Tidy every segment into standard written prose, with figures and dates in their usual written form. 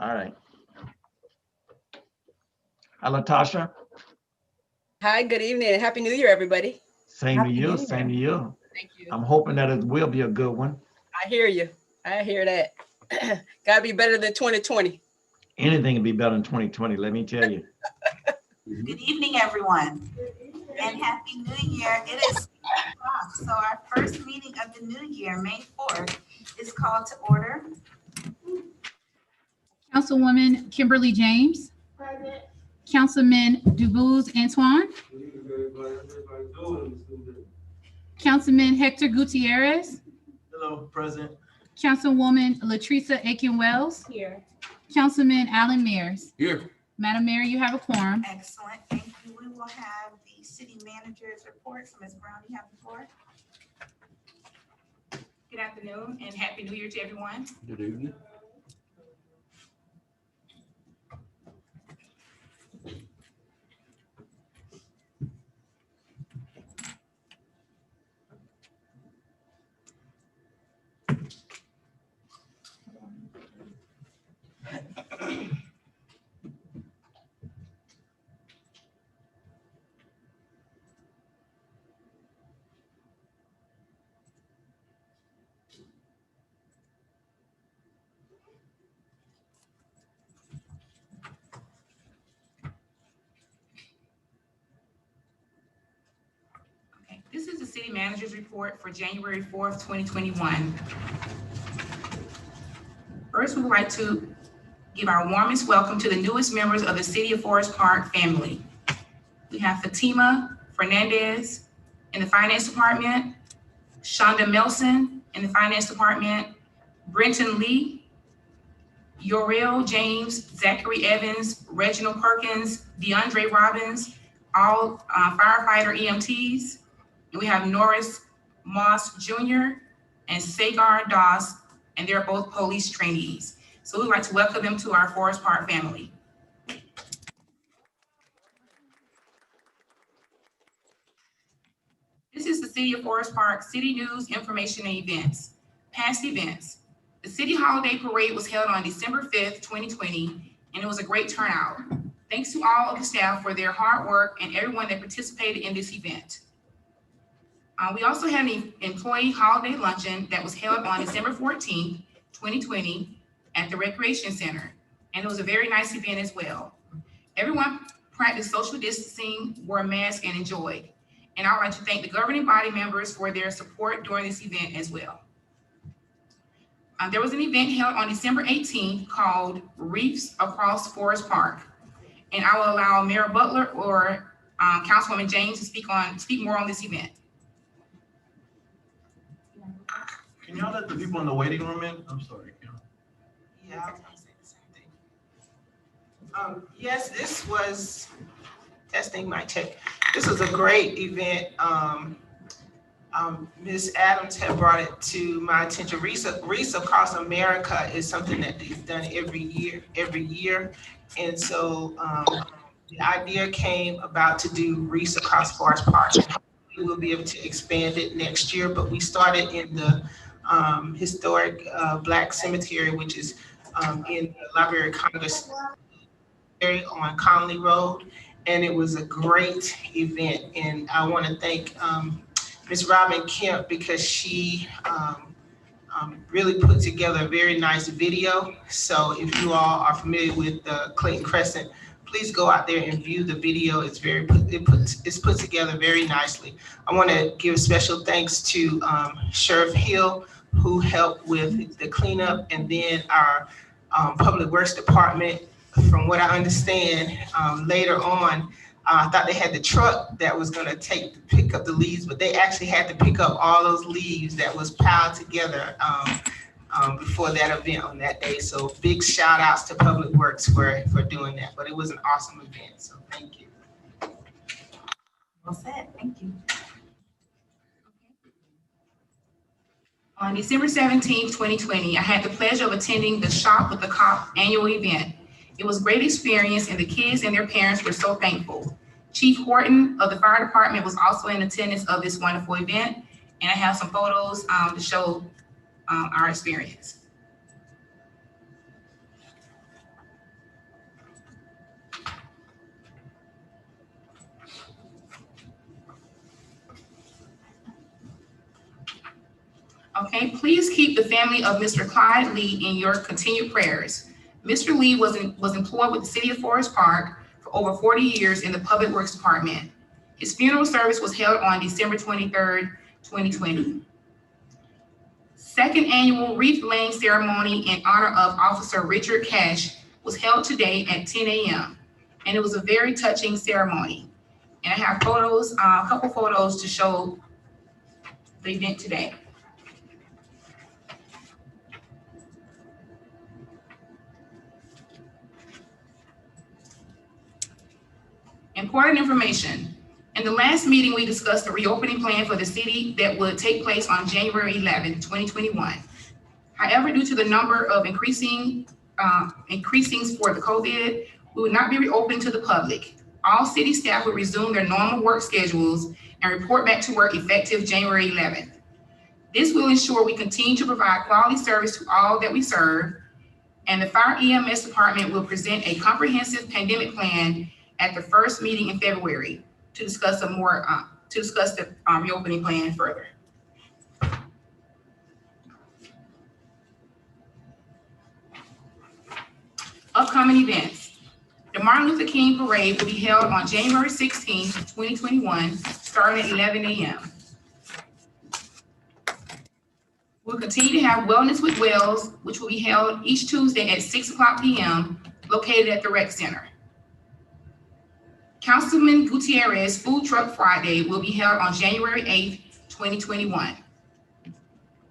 All right. Hi, Latasha. Hi, good evening. Happy New Year, everybody. Same to you. Same to you. Thank you. I'm hoping that it will be a good one. I hear you. I hear that. Gotta be better than 2020. Anything can be better than 2020, let me tell you. Good evening, everyone, and Happy New Year. It is 8 o'clock, so our first meeting of the new year, May 4th, is called to order. Councilwoman Kimberly James. Present. Councilman Dubose Antoine. Councilman Hector Gutierrez. Hello, present. Councilwoman Latresa Aiken-Wells. Here. Councilman Alan Mears. Here. Madam Mayor, you have a quorum. Excellent, thank you. We will have the city manager's report. So Ms. Brown, you have the floor. Good afternoon and Happy New Year to everyone. Good evening. Okay, this is the city manager's report for January 4th, 2021. First, we would like to give our warmest welcome to the newest members of the City of Forest Park family. We have Fatima Fernandez in the Finance Department, Shonda Melson in the Finance Department, Brenton Lee, Yorel James, Zachary Evans, Reginald Perkins, DeAndre Robbins, all firefighter EMTs. And we have Norris Moss Jr. and Sagar Doss, and they're both police trainees. So we'd like to welcome them to our Forest Park family. This is the City of Forest Park City News, Information, and Events. Past events. The City Holiday Parade was held on December 5th, 2020, and it was a great turnout. Thanks to all of the staff for their hard work and everyone that participated in this event. We also had an employee holiday luncheon that was held on December 14th, 2020 at the Recreation Center, and it was a very nice event as well. Everyone practiced social distancing, wore a mask, and enjoyed. And I'd like to thank the governing body members for their support during this event as well. There was an event held on December 18th called Wreaths Across Forest Park. And I will allow Mayor Butler or Councilwoman James to speak more on this event. Can y'all let the people in the waiting room in? I'm sorry. Yeah, I was gonna say the same thing. Yes, this was testing my tech. This was a great event. Ms. Adams had brought it to my attention. Wreaths Across America is something that is done every year. And so the idea came about to do Wreaths Across Forest Park. We will be able to expand it next year, but we started in the historic Black Cemetery, which is in the Library of Congress on Conley Road. And it was a great event. And I want to thank Ms. Robin Kemp because she really put together a very nice video. So if you all are familiar with the Clayton Crescent, please go out there and view the video. It's put together very nicely. I want to give special thanks to Sheriff Hill, who helped with the cleanup, and then our Public Works Department. From what I understand, later on, I thought they had the truck that was going to pick up the leaves, but they actually had to pick up all those leaves that was piled together before that event on that day. So big shout outs to Public Works for doing that. But it was an awesome event. So thank you. Well said. Thank you. On December 17th, 2020, I had the pleasure of attending the Shop with the Cop annual event. It was a great experience and the kids and their parents were so thankful. Chief Horton of the fire department was also in attendance of this wonderful event. And I have some photos to show our experience. Okay, please keep the family of Mr. Clyde Lee in your continued prayers. Mr. Lee was employed with the City of Forest Park for over 40 years in the Public Works Department. His funeral service was held on December 23rd, 2020. Second annual wreath laying ceremony in honor of Officer Richard Cash was held today at 10 a.m. and it was a very touching ceremony. And I have photos, a couple photos to show the event today. Important information. In the last meeting, we discussed the reopening plan for the city that would take place on January 11, 2021. However, due to the number of increasings for the COVID, we would not be reopened to the public. All city staff will resume their normal work schedules and report back to work effective January 11th. This will ensure we continue to provide quality service to all that we serve, and the Fire EMS Department will present a comprehensive pandemic plan at the first meeting in February to discuss the reopening plan further. Upcoming events. The Martin Luther King Parade will be held on January 16th, 2021, starting at 11 a.m. We'll continue to have Wellness with Wells, which will be held each Tuesday at 6:00 p.m., located at the Rec Center. Councilman Gutierrez Food Truck Friday will be held on January 8th, 2021.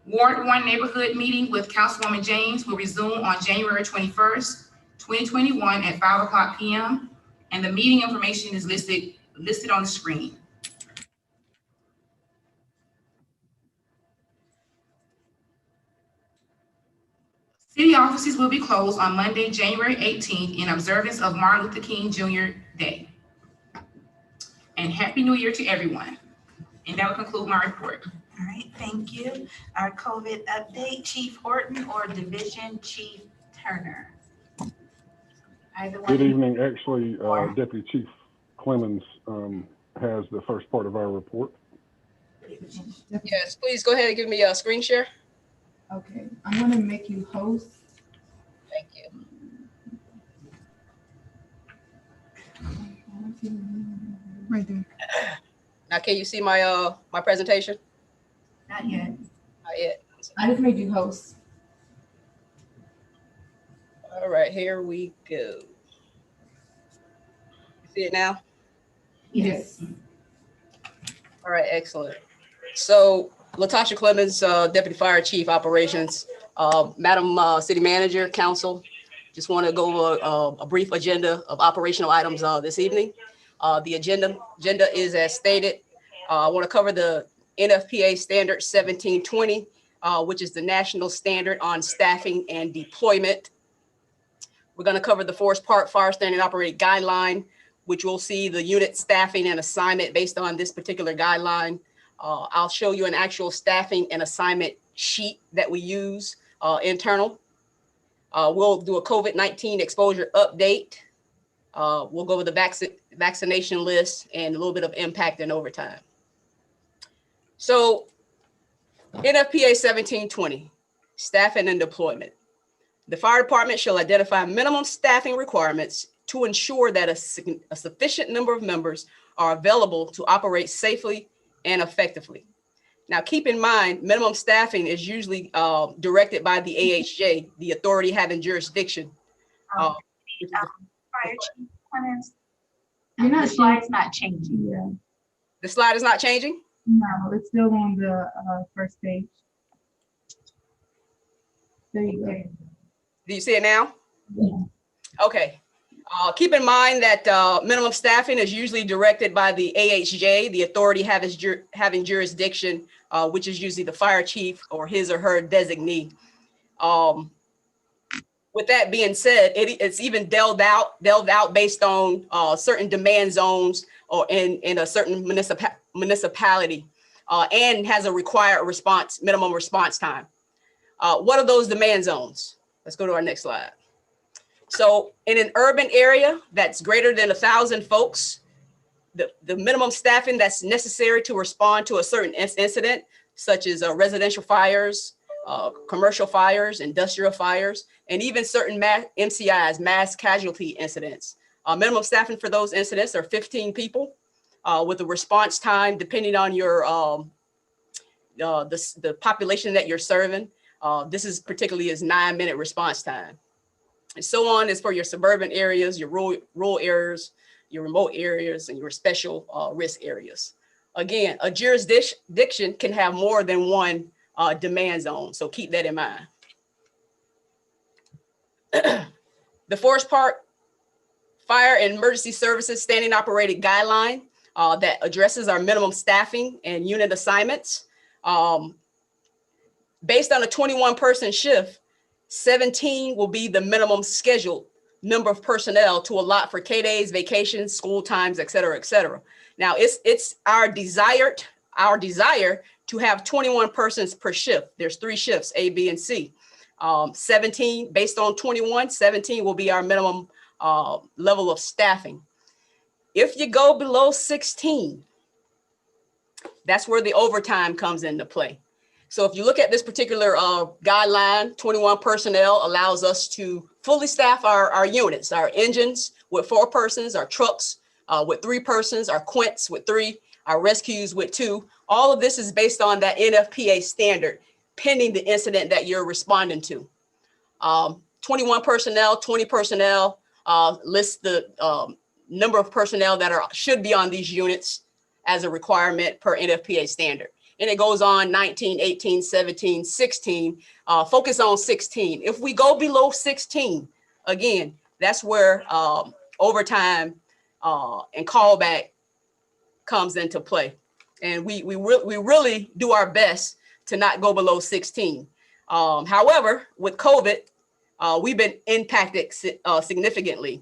Ward 1 neighborhood meeting with Councilwoman James will resume on January 21st, 2021 at 5:00 p.m. And the meeting information is listed on the screen. City offices will be closed on Monday, January 18th in observance of Martin Luther King Jr. Day. And Happy New Year to everyone. And that will conclude my report. All right, thank you. Our COVID update, Chief Horton or Division Chief Turner? Either one. Good evening. Actually, Deputy Chief Clemens has the first part of our report. Yes, please go ahead and give me a screen share. Okay, I'm gonna make you host. Thank you. Right there. Now, can you see my my presentation? Not yet. Not yet. I just made you host. All right, here we go. You see it now? Yes. All right, excellent. So Latasha Clemens, Deputy Fire Chief Operations, Madam City Manager, Council, just want to go over a brief agenda of operational items this evening. The agenda is as stated. I want to cover the NFPA Standard 1720, which is the national standard on staffing and deployment. We're going to cover the Forest Park Fire Standing Operating Guideline, which will see the unit staffing and assignment based on this particular guideline. I'll show you an actual staffing and assignment sheet that we use internal. We'll do a COVID-19 exposure update. We'll go over the vaccination list and a little bit of impact and overtime. So NFPA 1720, staffing and deployment. The fire department shall identify minimum staffing requirements to ensure that a sufficient number of members are available to operate safely and effectively. Now, keep in mind, minimum staffing is usually directed by the AHJ, the authority having jurisdiction. Fire Chief Clemens, You're not the slide's not changing. Yeah. The slide is not changing? No, it's still on the first page. There you go. Do you see it now? Yeah. Okay. Keep in mind that minimum staffing is usually directed by the AHJ, the authority having jurisdiction, which is usually the fire chief or his or her designee. With that being said, it's even delved out based on certain demand zones or in a certain municipality, and has a required minimum response time. What are those demand zones? Let's go to our next slide. So in an urban area that's greater than 1,000 folks, the minimum staffing that's necessary to respond to a certain incident, such as residential fires, commercial fires, industrial fires, and even certain MCIs, mass casualty incidents. Minimum staffing for those incidents are 15 people with a response time, depending on your the population that you're serving. This is particularly is 9-minute response time. And so on is for your suburban areas, your rural areas, your remote areas, and your special risk areas. Again, a jurisdiction can have more than one demand zone, so keep that in mind. The Forest Park Fire and Emergency Services Standing Operated Guideline that addresses our minimum staffing and unit assignments. Based on a 21-person shift, 17 will be the minimum scheduled number of personnel to allot for K-days, vacations, school times, et cetera, et cetera. Now, it's our desire to have 21 persons per shift. There's 3 shifts, A, B, and C. 17, based on 21, 17 will be our minimum level of staffing. If you go below 16, that's where the overtime comes into play. So if you look at this particular guideline, 21 personnel allows us to fully staff our units, our engines with 4 persons, our trucks with 3 persons, our quints with 3, our rescues with 2. All of this is based on that NFPA standard, pending the incident that you're responding to. 21 personnel, 20 personnel, lists the number of personnel that should be on these units as a requirement per NFPA standard. And it goes on 19, 18, 17, 16, focus on 16. If we go below 16, again, that's where overtime and callback comes into play. And we really do our best to not go below 16. However, with COVID, we've been impacted significantly.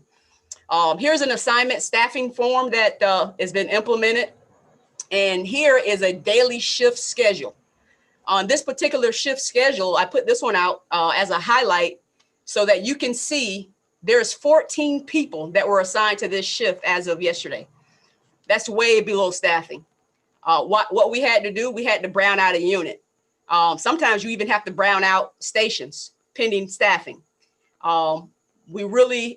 Here's an assignment staffing form that has been implemented. And here is a daily shift schedule. On this particular shift schedule, I put this one out as a highlight so that you can see there's 14 people that were assigned to this shift as of yesterday. That's way below staffing. What we had to do, we had to brown out a unit. Sometimes you even have to brown out stations pending staffing. We really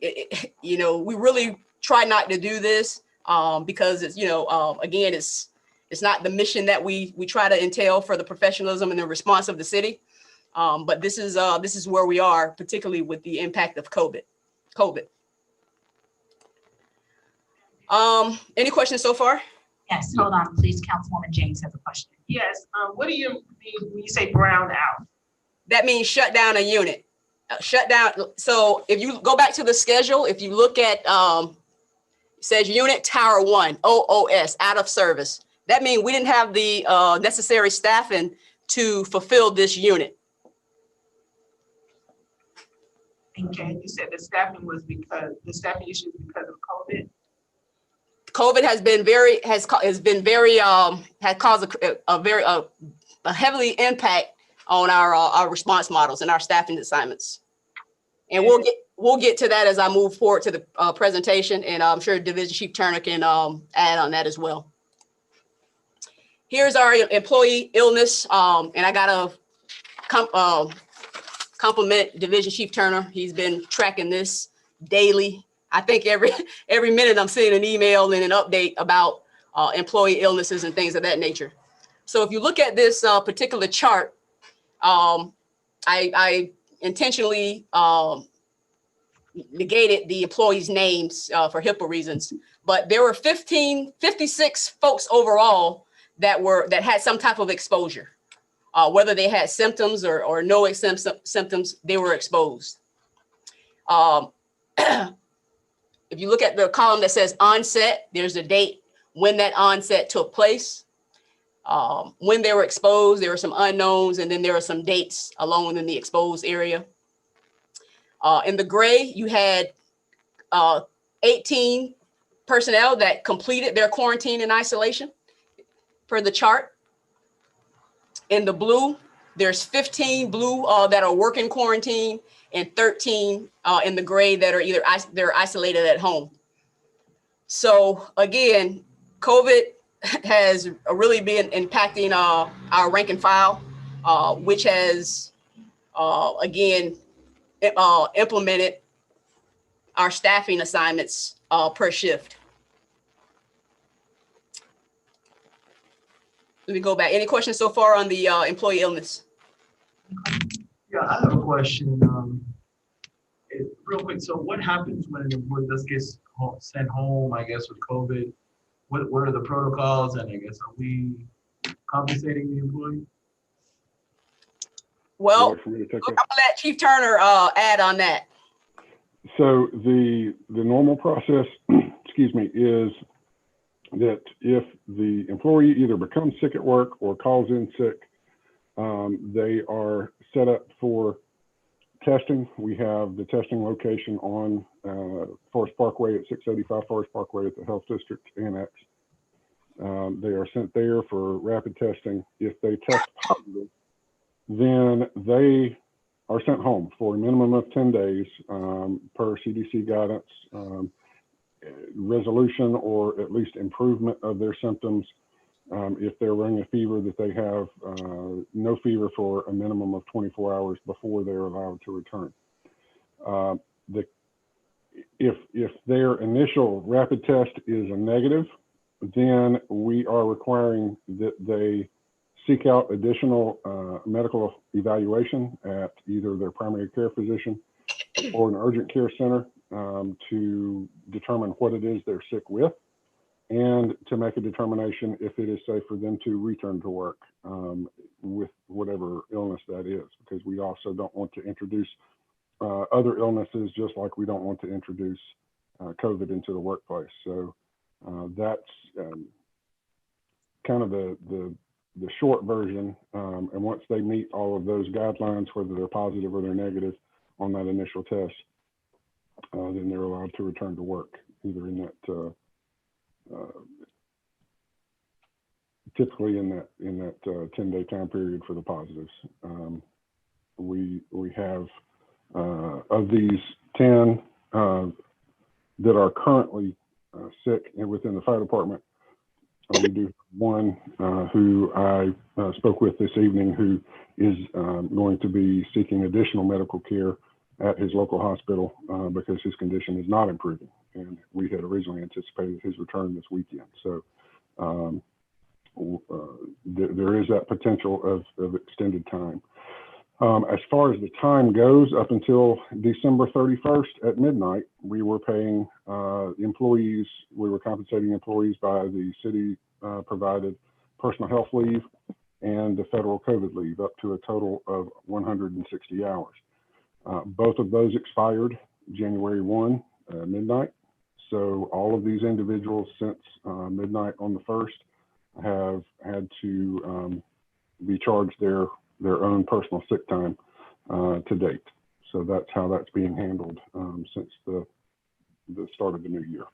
try not to do this because it's, again, it's not the mission that we try to entail for the professionalism and the response of the city. But this is where we are, particularly with the impact of COVID. Any questions so far? Yes, hold on, please. Councilwoman James has a question. Yes, what do you mean when you say browned out? That means shut down a unit. Shut down. So if you go back to the schedule, if you look at, it says unit tower 1, OOS, out of service. That means we didn't have the necessary staffing to fulfill this unit. Okay, you said the staffing was because the staffing issue is because of COVID. COVID has caused a heavily impact on our response models and our staffing assignments. And we'll get to that as I move forward to the presentation, and I'm sure Division Chief Turner can add on that as well. Here's our employee illness, and I gotta compliment Division Chief Turner. He's been tracking this daily. I think every minute I'm seeing an email and an update about employee illnesses and things of that nature. So if you look at this particular chart, I intentionally negated the employees' names for HIPAA reasons, but there were 56 folks overall that had some type of exposure. Whether they had symptoms or no symptoms, they were exposed. If you look at the column that says onset, there's a date when that onset took place. When they were exposed, there were some unknowns, and then there are some dates alone in the exposed area. In the gray, you had 18 personnel that completed their quarantine and isolation per the chart. In the blue, there's 15 blue that are working quarantine, and 13 in the gray that are they're isolated at home. So again, COVID has really been impacting our rank and file, which has again implemented our staffing assignments per shift. Let me go back. Any questions so far on the employee illness? Yeah, I have a question. Real quick, so what happens when an employee just gets sent home, I guess, with COVID? What are the protocols, and I guess, are we compensating the employee? Well, Would you like for me to take I'm that? gonna let Chief Turner add on that. So the normal process, excuse me, is that if the employee either becomes sick at work or calls in sick, they are set up for testing. We have the testing location on Forest Parkway at 685 Forest Parkway at the Health District Annex. They are sent there for rapid testing. If they test positive, then they are sent home for a minimum of 10 days per CDC guidance, resolution or at least improvement of their symptoms. If they're running a fever, that they have no fever for a minimum of 24 hours before they're allowed to return. If their initial rapid test is a negative, then we are requiring that they seek out additional medical evaluation at either their primary care physician or an urgent care center to determine what it is they're sick with, and to make a determination if it is safe for them to return to work with whatever illness that is, because we also don't want to introduce other illnesses, just like we don't want to introduce COVID into the workplace. So that's kind of the short version. And once they meet all of those guidelines, whether they're positive or they're negative on that initial test, then they're allowed to return to work, either in that typically in that 10-day time period for the positives. We have of these 10 that are currently sick and within the fire department, we do one who I spoke with this evening, who is going to be seeking additional medical care at his local hospital because his condition is not improving, and we had originally anticipated his return this weekend. So there is that potential of extended time. As far as the time goes, up until December 31st at midnight, we were paying employees, we were compensating employees by the city provided personal health leave and the federal COVID leave, up to a total of 160 hours. Both of those expired January 1, midnight. So all of these individuals since midnight on the 1st have had to be charged their own personal sick time to date. So that's how that's being handled since the start of the new year.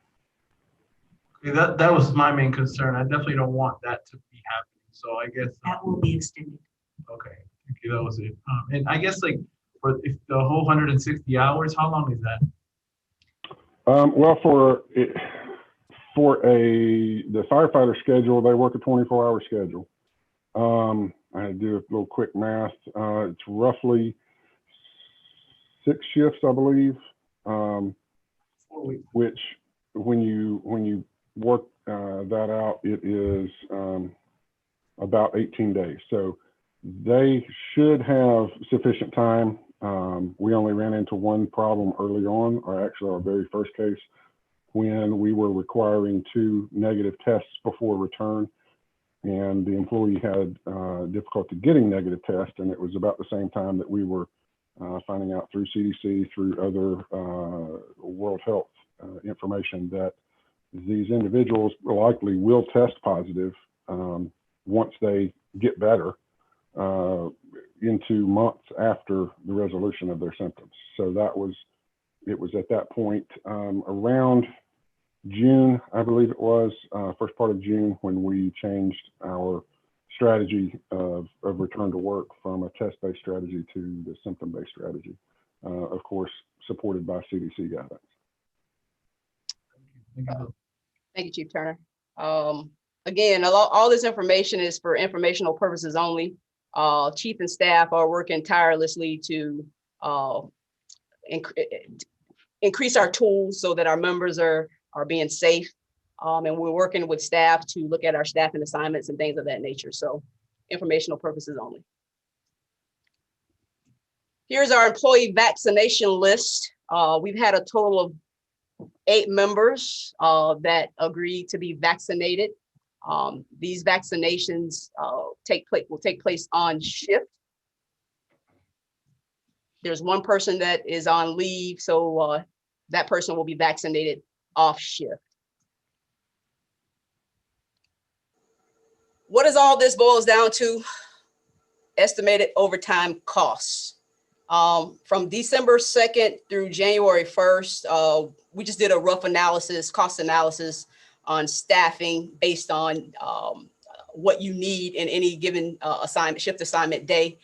Okay, that was my main concern. I definitely don't want that to be happening. So I guess That will be extended. okay, thank you. That was it. And I guess like if the whole 160 hours, how long is that? Well, for the firefighter schedule, they work a 24-hour schedule. I do a little quick math. It's roughly 6 shifts, I believe. 4 weeks. Which, when you work that out, it is about 18 days. So they should have sufficient time. We only ran into one problem early on, or actually our very first case, when we were requiring 2 negative tests before return, and the employee had difficulty getting negative tests, and it was about the same time that we were finding out through CDC, through other World Health information, that these individuals likely will test positive once they get better into months after the resolution of their symptoms. So it was at that point around June, I believe it was, first part of June, when we changed our strategy of return to work from a test-based strategy to the symptom-based strategy, of course, supported by CDC guidance. Thank you. Thank you, Chief Turner. Again, all this information is for informational purposes only. Chief and staff are working tirelessly to increase our tools so that our members are being safe. And we're working with staff to look at our staffing assignments and things of that nature. So informational purposes only. Here's our employee vaccination list. We've had a total of 8 members that agreed to be vaccinated. These vaccinations will take place on shift. There's one person that is on leave, so that person will be vaccinated off shift. What does all this boils down to? Estimated overtime costs. From December 2nd through January 1st, we just did a rough analysis, cost analysis on staffing based on what you need in any given shift assignment day,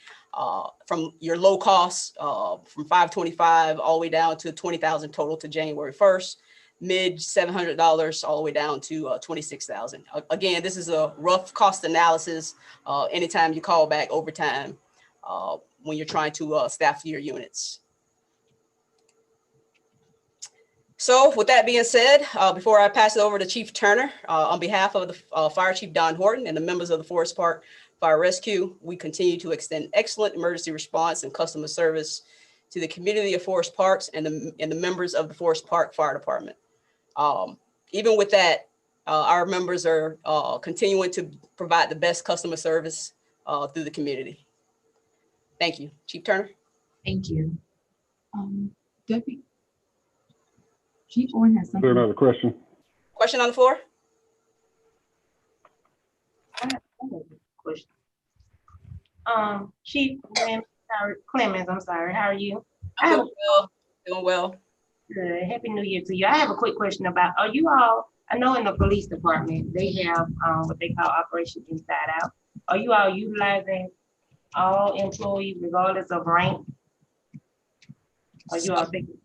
from your low cost from $525 all the way down to $20,000 total to January 1st, mid $700 all the way down to $26,000. Again, this is a rough cost analysis. Anytime you call back overtime when you're trying to staff your units. So with that being said, before I pass it over to Chief Turner, on behalf of the Fire Chief Don Horton and the members of the Forest Park Fire Rescue, we continue to extend excellent emergency response and customer service to the community of Forest Parks and the members of the Forest Park Fire Department. Even with that, our members are continuing to provide the best customer service through the community. Thank you. Chief Turner. Thank you. Deputy Chief Horton has Is there something. another question? Question on the floor? I have a question. Chief Clemens, I'm sorry, how are you? I'm doing well. Doing well. Good. Happy New Year to you. I have a quick question about, are you all, I know in the police department, they have what they call Operation Inside Out. Are you all utilizing all employees regardless of rank? Are you all thinking?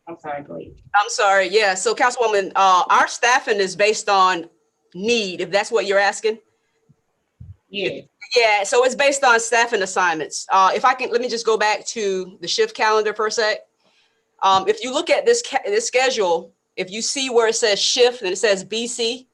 I'm sorry, go ahead. I'm sorry. Yeah. So Councilwoman, our staffing is based on need, if that's what you're asking. Yeah. Yeah. So it's based on staffing assignments. If I can, let me just go back to the shift calendar for a sec. If you look at this schedule, if you see where it says shift and it says BC,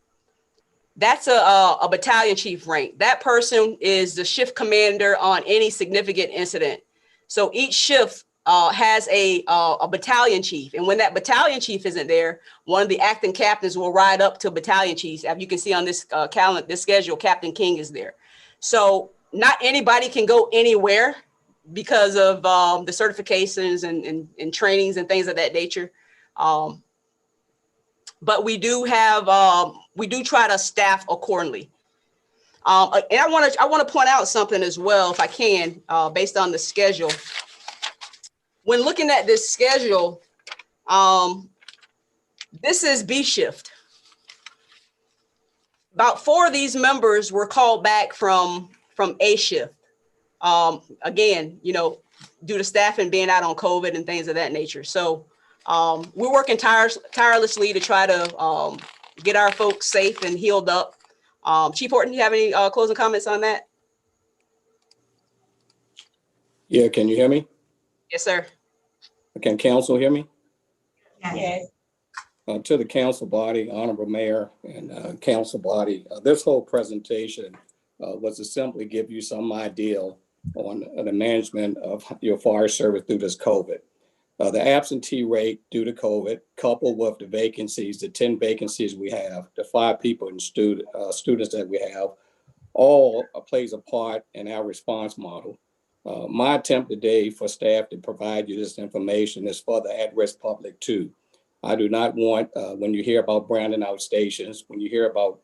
that's a battalion chief rank. That person is the shift commander on any significant incident. So each shift has a battalion chief. And when that battalion chief isn't there, one of the acting captains will ride up to battalion chiefs. As you can see on this calendar, this schedule, Captain King is there. So not anybody can go anywhere because of the certifications and trainings and things of that nature. But we do have, we do try to staff accordingly. And I want to point out something as well, if I can, based on the schedule. When looking at this schedule, this is B shift. About 4 of these members were called back from A shift. Again, you know, due to staffing being out on COVID and things of that nature. So we're working tirelessly to try to get our folks safe and healed up. Chief Horton, do you have any closing comments on that? Yeah, can you hear me? Yes, sir. Can council hear me? Yes. To the council body, honorable mayor and council body, this whole presentation was to simply give you some idea on the management of your fire service through this COVID. The absentee rate due to COVID, coupled with the vacancies, the 10 vacancies we have, the 5 people in students that we have, all plays a part in our response model. My attempt today for staff to provide you this information is for the at-risk public too. I do not want, when you hear about branding out stations, when you hear about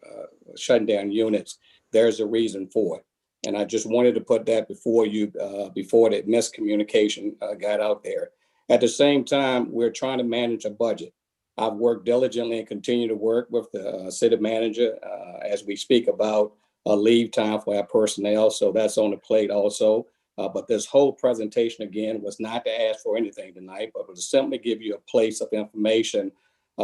shutting down units, there's a reason for it. And I just wanted to put that before you, before that miscommunication got out there. At the same time, we're trying to manage a budget. I've worked diligently and continue to work with the city manager as we speak about leave time for our personnel. So that's on the plate also. But this whole presentation, again, was not to ask for anything tonight, but to simply give you a place of information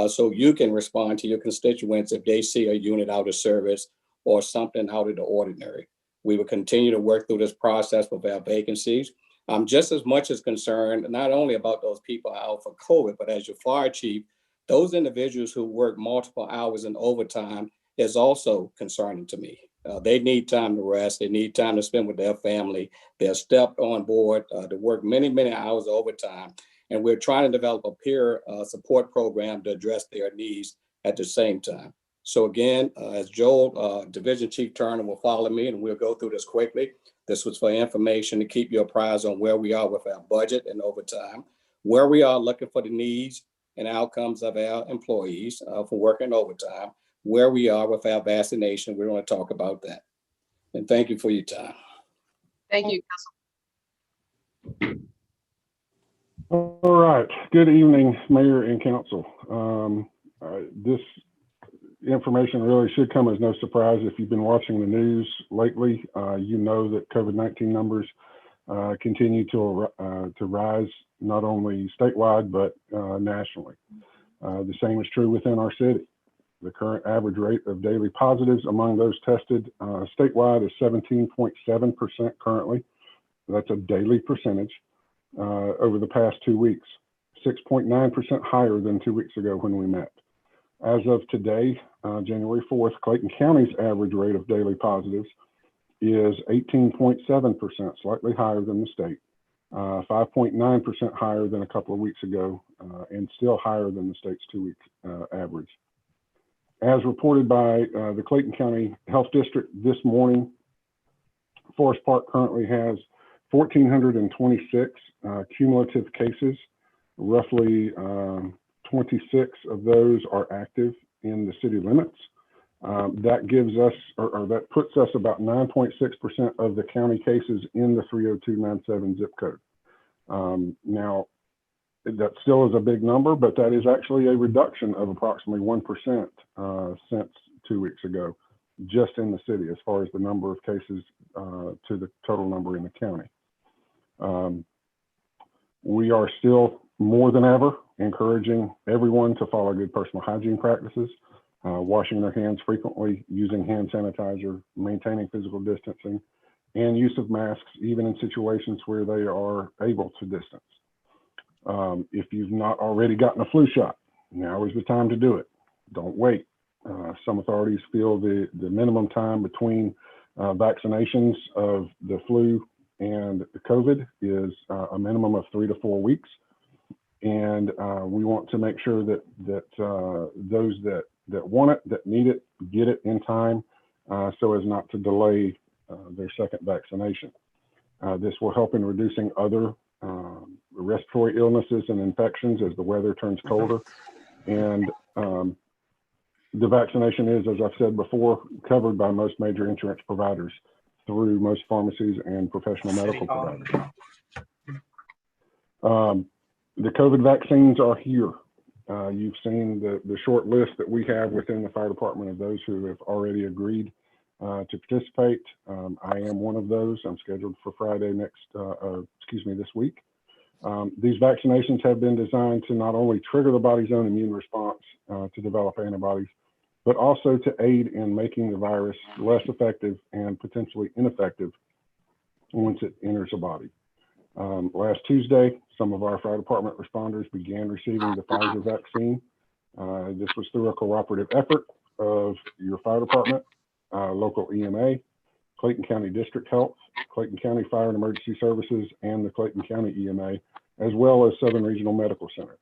so you can respond to your constituents if they see a unit out of service or something out of the ordinary. We will continue to work through this process with our vacancies. I'm just as much as concerned, not only about those people out for COVID, but as your fire chief, those individuals who work multiple hours in overtime is also concerning to me. They need time to rest. They need time to spend with their family. They're stepped on board to work many, many hours of overtime. And we're trying to develop a peer support program to address their needs at the same time. So again, as Joel, Division Chief Turner will follow me, and we'll go through this quickly. This was for information to keep you apprised on where we are with our budget and overtime, where we are looking for the needs and outcomes of our employees for working overtime, where we are with our vaccination. We're going to talk about that. And thank you for your time. Thank you. All right. Good evening, Mayor and Council. This information really should come as no surprise. If you've been watching the news lately, you know that COVID-19 numbers continue to rise, not only statewide, but nationally. The same is true within our city. The current average rate of daily positives among those tested statewide is 17.7% currently. That's a daily percentage over the past 2 weeks, 6.9% higher than 2 weeks ago when we met. As of today, January 4th, Clayton County's average rate of daily positives is 18.7%, slightly higher than the state, 5.9% higher than a couple of weeks ago, and still higher than the state's 2 week average. As reported by the Clayton County Health District this morning, Forest Park currently has 1,426 cumulative cases. Roughly 26 of those are active in the city limits. That gives us, or that puts us about 9.6% of the county cases in the 30297 zip code. Now, that still is a big number, but that is actually a reduction of approximately 1% since 2 weeks ago, just in the city, as far as the number of cases to the total number in the county. We are still more than ever encouraging everyone to follow good personal hygiene practices, washing their hands frequently, using hand sanitizer, maintaining physical distancing, and use of masks, even in situations where they are able to distance. If you've not already gotten a flu shot, now is the time to do it. Don't wait. Some authorities feel the minimum time between vaccinations of the flu and the COVID is a minimum of 3 to 4 weeks. And we want to make sure that those that want it, that need it, get it in time so as not to delay their second vaccination. This will help in reducing other respiratory illnesses and infections as the weather turns colder. And the vaccination is, as I've said before, covered by most major insurance providers through most pharmacies and professional medical providers. The COVID vaccines are here. You've seen the short list that we have within the fire department of those who have already agreed to participate. I am one of those. I'm scheduled for Friday this week. These vaccinations have been designed to not only trigger the body's own immune response to develop antibodies, but also to aid in making the virus less effective and potentially ineffective once it enters the body. Last Tuesday, some of our fire department responders began receiving the Pfizer vaccine. This was through a cooperative effort of your fire department, local EMA, Clayton County District Health, Clayton County Fire and Emergency Services, and the Clayton County EMA, as well as Southern Regional Medical Center.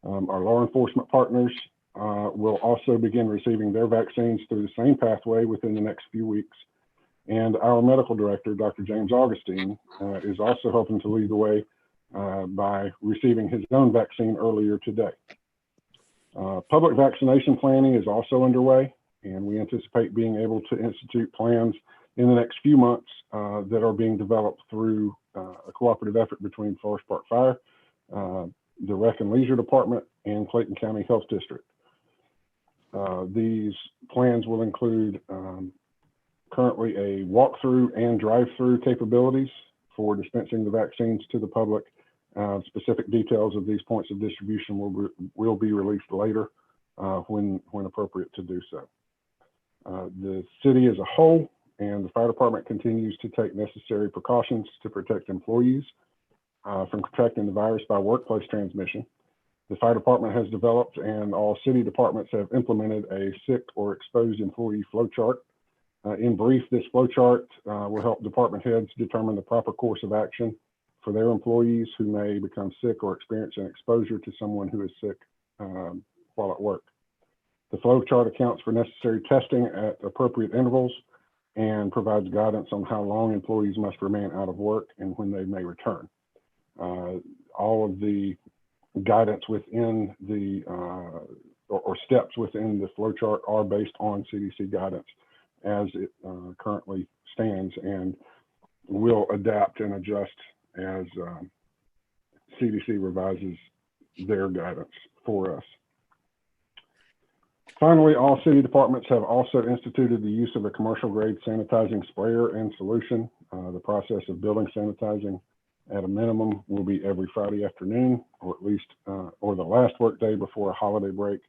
Our law enforcement partners will also begin receiving their vaccines through the same pathway within the next few weeks. And our medical director, Dr. James Augustine, is also helping to lead the way by receiving his own vaccine earlier today. Public vaccination planning is also underway, and we anticipate being able to institute plans in the next few months that are being developed through a cooperative effort between Forest Park Fire, the Rec and Leisure Department, and Clayton County Health District. These plans will include currently a walkthrough and drive-through capabilities for dispensing the vaccines to the public, Specific details of these points of distribution will be released later when appropriate to do so. The city as a whole and the fire department continues to take necessary precautions to protect employees from contracting the virus by workplace transmission. The fire department has developed and all city departments have implemented a sick or exposed employee flow chart. In brief, this flow chart will help department heads determine the proper course of action for their employees who may become sick or experience an exposure to someone who is sick while at work. The flow chart accounts for necessary testing at appropriate intervals and provides guidance on how long employees must remain out of work and when they may return. All of the guidance within the or steps within the flow chart are based on CDC guidance as it currently stands, and will adapt and adjust as CDC revises their guidance for us. Finally, all city departments have also instituted the use of a commercial grade sanitizing sprayer and solution. The process of building sanitizing at a minimum will be every Friday afternoon, or at least, or the last work day before a holiday break.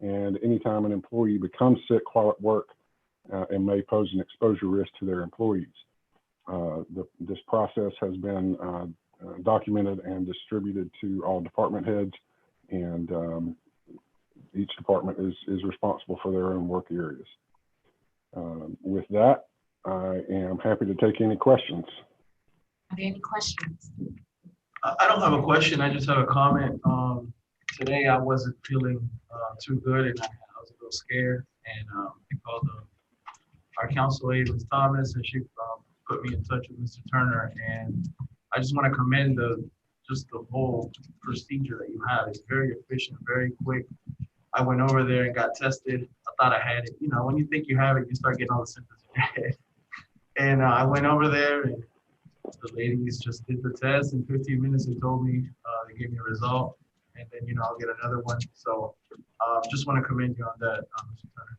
And anytime an employee becomes sick while at work and may pose an exposure risk to their employees. This process has been documented and distributed to all department heads, and each department is responsible for their own work areas. With that, I am happy to take any questions. Are there any questions? I don't have a question. I just have a comment. Today I wasn't feeling too good, and I was a little scared. And I called our council aide, Ms. Thomas, and she put me in touch with Mr. Turner. And I just want to commend just the whole procedure that you have. It's very efficient, very quick. I went over there and got tested. I thought I had it. You know, when you think you have it, you start getting all the symptoms in your head. And I went over there, and the ladies just did the test. In 15 minutes, they told me, they gave me a result. And then, you know, I'll get another one. So just want to commend you on that, Mr. Turner.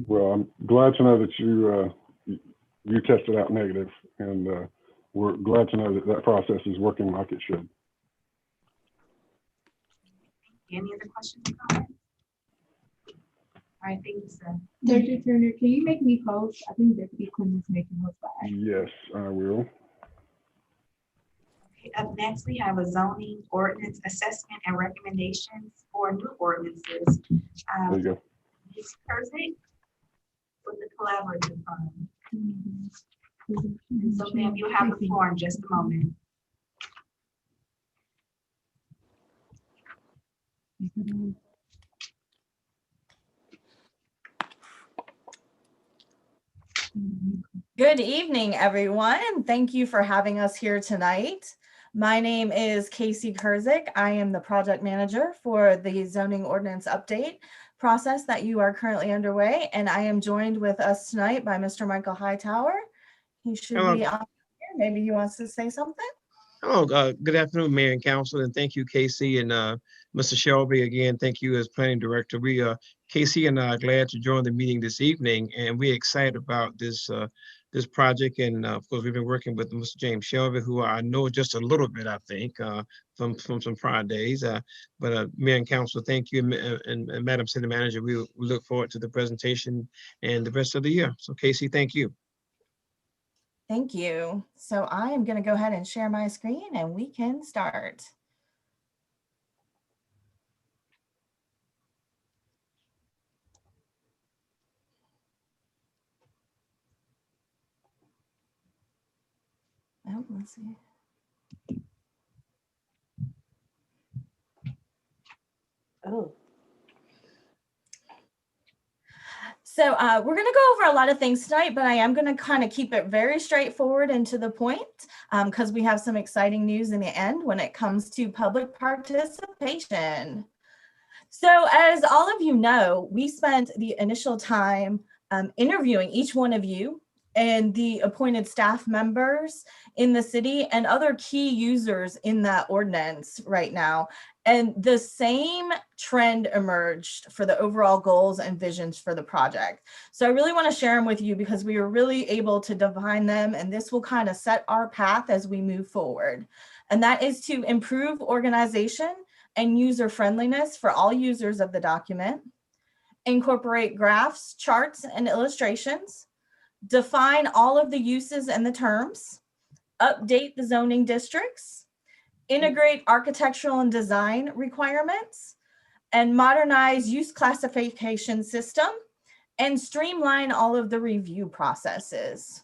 Well, I'm glad to know that you tested out negative, and we're glad to know that that process is working like it should. Any other questions or comments? All right, thank you, sir. Dr. Turner, can you make me host? I think Deputy Quinn is making host by accident. Yes, I will. Okay, up next, we have a zoning ordinance assessment and recommendations for new ordinances. There you go. Ms. Kurzik with the collaborative firm. And so, ma'am, you'll have the floor in just a moment. Good evening, everyone, and thank you for having us here tonight. My name is Casey Kurzik. I am the project manager for the zoning ordinance update process that you are currently underway, and I am joined with us tonight by Mr. Michael Hightower. He should be on here. Maybe he wants to say something. Hello, good afternoon, Mayor and Council, and thank you, Casey and Mr. Shelby. Again, thank you as Planning Director. Casey and I are glad to join the meeting this evening, and we're excited about this project. And of course, we've been working with Mr. James Shelby, who I know just a little bit, I think, from some prior days. But Mayor and Council, thank you, and Madam City Manager. We look forward to the presentation and the rest of the year. So, Casey, thank you. Thank you. So I am going to go ahead and share my screen and we can start. Oh, let's see. Oh. So we're going to go over a lot of things tonight, but I am going to kind of keep it very straightforward and to the point because we have some exciting news in the end when it comes to public participation. So as all of you know, we spent the initial time interviewing each one of you and the appointed staff members in the city and other key users in that ordinance right now. And the same trend emerged for the overall goals and visions for the project. So I really want to share them with you because we were really able to define them, and this will kind of set our path as we move forward. and that is to improve organization and user friendliness for all users of the document, incorporate graphs, charts, and illustrations, define all of the uses and the terms, update the zoning districts, integrate architectural and design requirements, and modernize use classification system, and streamline all of the review processes.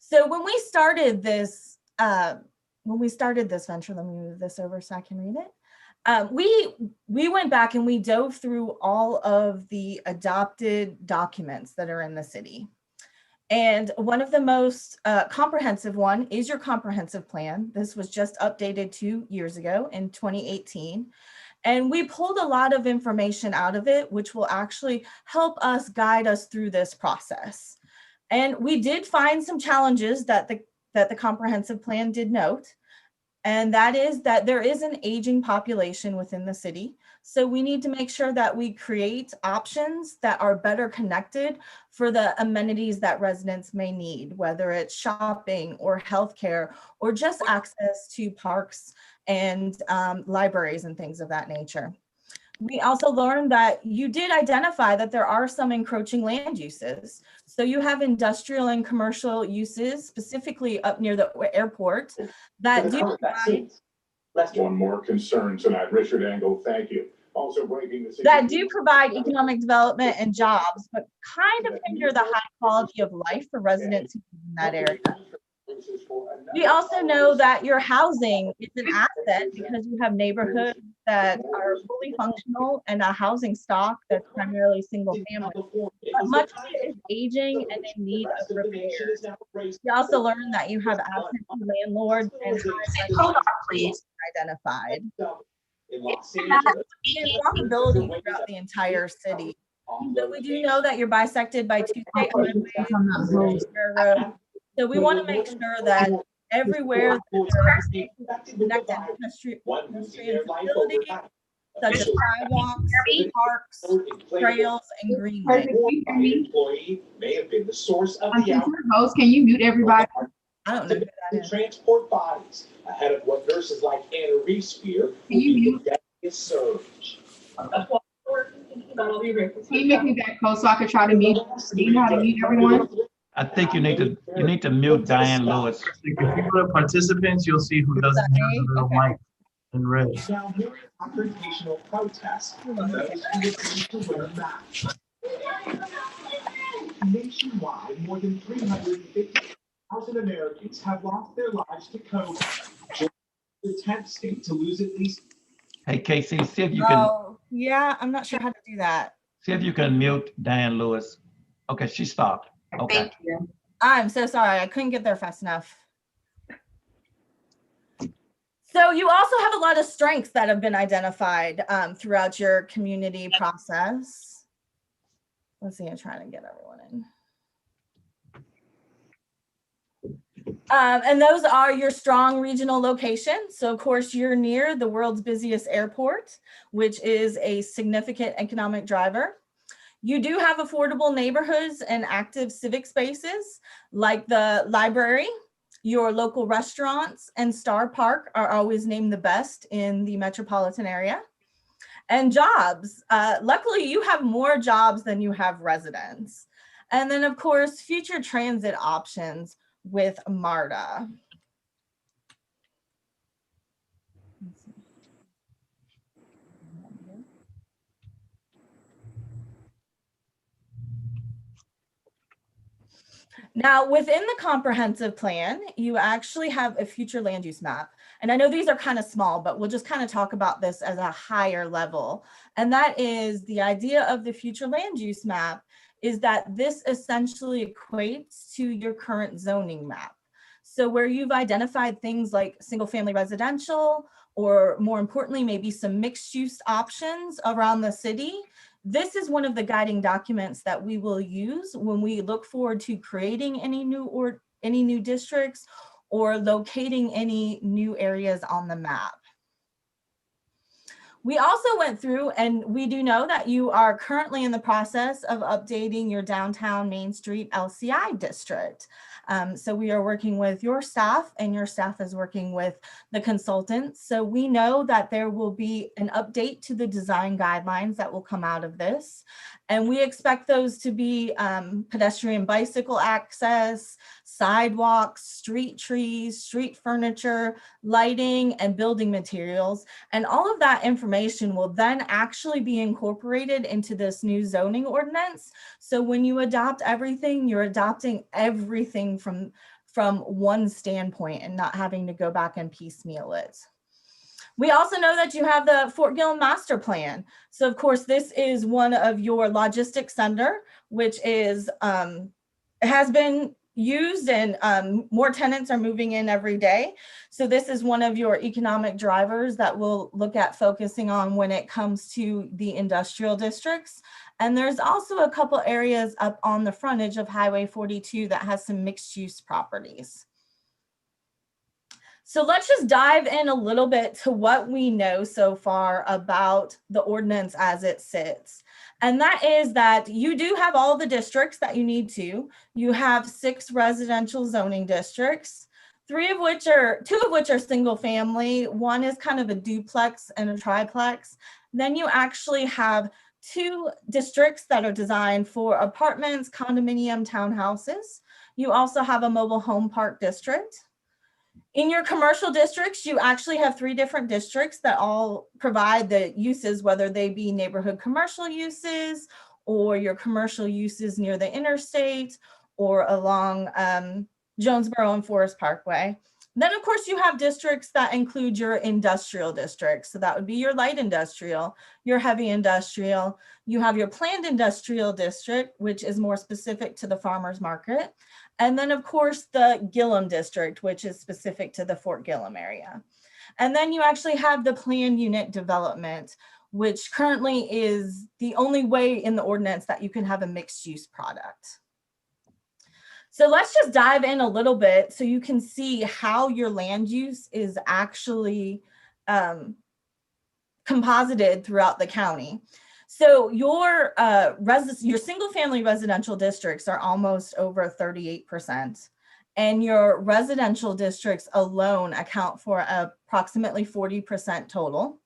So when we started this venture, let me move this over so I can read it. We went back and we dove through all of the adopted documents that are in the city. And one of the most comprehensive one is your comprehensive plan. This was just updated 2 years ago in 2018. And we pulled a lot of information out of it, which will actually help us guide us through this process. And we did find some challenges that the comprehensive plan did note. And that is that there is an aging population within the city. So we need to make sure that we create options that are better connected for the amenities that residents may need, whether it's shopping or healthcare or just access to parks and libraries and things of that nature. We also learned that you did identify that there are some encroaching land uses. So you have industrial and commercial uses, specifically up near the airport, that do provide, That's one more concern tonight. Richard Engel, thank you. Also breaking the that do provide economic development and jobs, but kind of hinder the high quality of life for residents who live in that area. We also know that your housing is an asset because you have neighborhoods that are fully functional and a housing stock that's primarily single family. But much of it is aging and in need of repairs. We also learned that you have absentee landlords and Hold on, please. identified. Walkability throughout the entire city. So we do know that you're bisected by two state highways, road. So we want to make sure that everywhere there are connected pedestrian facilities, such as sidewalks, parks, trails, and greenways. Employee may have been the source of the Host, can you mute everybody? I don't know who that is. transport bodies ahead of what nurses like Anna Reese fear will Can you be mute? the deadliest surge. Can you make me back close so I could try to mute? Do you know how to mute everyone? I think you need to mute Diane Lewis. If you go to participants, you'll see who doesn't have the little mic in red. Now here is confrontational protest of those who refuse to wear masks. Nationwide, more than 350,000 Americans have lost their lives to COVID. The 10th state to lose at least. Hey, Casey, see if you can Yeah, I'm not sure how to do that. mute Diane Lewis. Okay, she stopped. Okay. Thank you. I'm so sorry. I couldn't get there fast enough. So you also have a lot of strengths that have been identified throughout your community process. Let's see, I'm trying to get everyone in. And those are your strong regional locations. So of course you're near the world's busiest airport, which is a significant economic driver. You do have affordable neighborhoods and active civic spaces like the library. Your local restaurants and Star Park are always named the best in the metropolitan area. And jobs, luckily you have more jobs than you have residents. And then of course, future transit options with MARTA. Now, within the comprehensive plan, you actually have a future land use map. And I know these are kind of small, but we'll just kind of talk about this as a higher level. And that is the idea of the future land use map is that this essentially equates to your current zoning map. So where you've identified things like single family residential, or more importantly, maybe some mixed use options around the city, this is one of the guiding documents that we will use when we look forward to creating any new districts or locating any new areas on the map. We also went through, and we do know that you are currently in the process of updating your downtown Main Street LCI district. So we are working with your staff, and your staff is working with the consultants. So we know that there will be an update to the design guidelines that will come out of this. And we expect those to be pedestrian bicycle access, sidewalks, street trees, street furniture, lighting, and building materials. And all of that information will then actually be incorporated into this new zoning ordinance. So when you adopt everything, you're adopting everything from one standpoint and not having to go back and piecemeal it. We also know that you have the Fort Gill master plan. So of course, this is one of your logistics center, which is has been used, and more tenants are moving in every day. So this is one of your economic drivers that we'll look at focusing on when it comes to the industrial districts. And there's also a couple areas up on the frontage of Highway 42 that has some mixed use properties. So let's just dive in a little bit to what we know so far about the ordinance as it sits. And that is that you do have all the districts that you need to. You have 6 residential zoning districts, 2 of which are single family. One is kind of a duplex and a triplex. Then you actually have 2 districts that are designed for apartments, condominium, townhouses. You also have a mobile home park district. In your commercial districts, you actually have 3 different districts that all provide the uses, whether they be neighborhood commercial uses or your commercial uses near the interstate or along Jonesboro and Forest Parkway. Then, of course, you have districts that include your industrial districts. So that would be your light industrial, your heavy industrial. You have your planned industrial district, which is more specific to the farmers market. And then, of course, the Gillum district, which is specific to the Fort Gillum area. And then you actually have the planned unit development, which currently is the only way in the ordinance that you can have a mixed use product. So let's just dive in a little bit so you can see how your land use is actually composited throughout the county. So your single family residential districts are almost over 38%, and your residential districts alone account for approximately 40% total.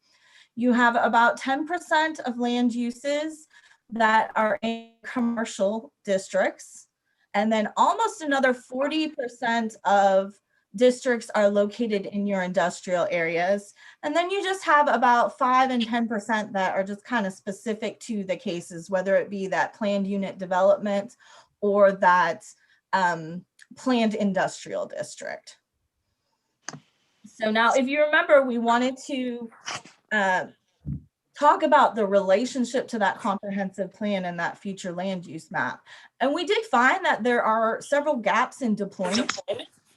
You have about 10% of land uses that are in commercial districts, and then almost another 40% of districts are located in your industrial areas. And then you just have about 5 and 10% that are just kind of specific to the cases, whether it be that planned unit development or that planned industrial district. So now, if you remember, we wanted to talk about the relationship to that comprehensive plan and that future land use map. And we did find that there are several gaps in deployment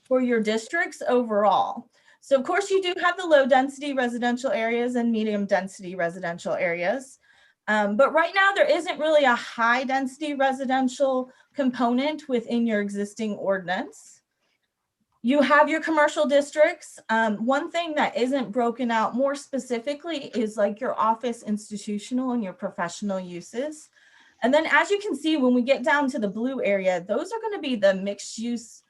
for your districts overall. So of course you do have the low density residential areas and medium density residential areas. But right now there isn't really a high density residential component within your existing ordinance. You have your commercial districts. One thing that isn't broken out more specifically is like your office, institutional, and your professional uses. And then as you can see, when we get down to the blue area, those are going to be the mixed use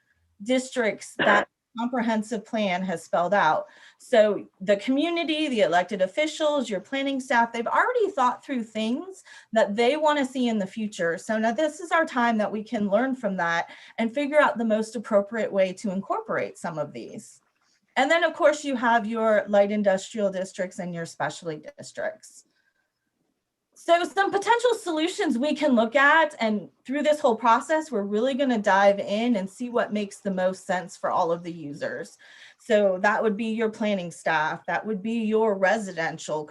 districts that comprehensive plan has spelled out. So the community, the elected officials, your planning staff, they've already thought through things that they want to see in the future. So now this is our time that we can learn from that and figure out the most appropriate way to incorporate some of these. And then of course you have your light industrial districts and your specialty districts. So some potential solutions we can look at, and through this whole process, we're really going to dive in and see what makes the most sense for all of the users. So that would be your planning staff, that would be your residential,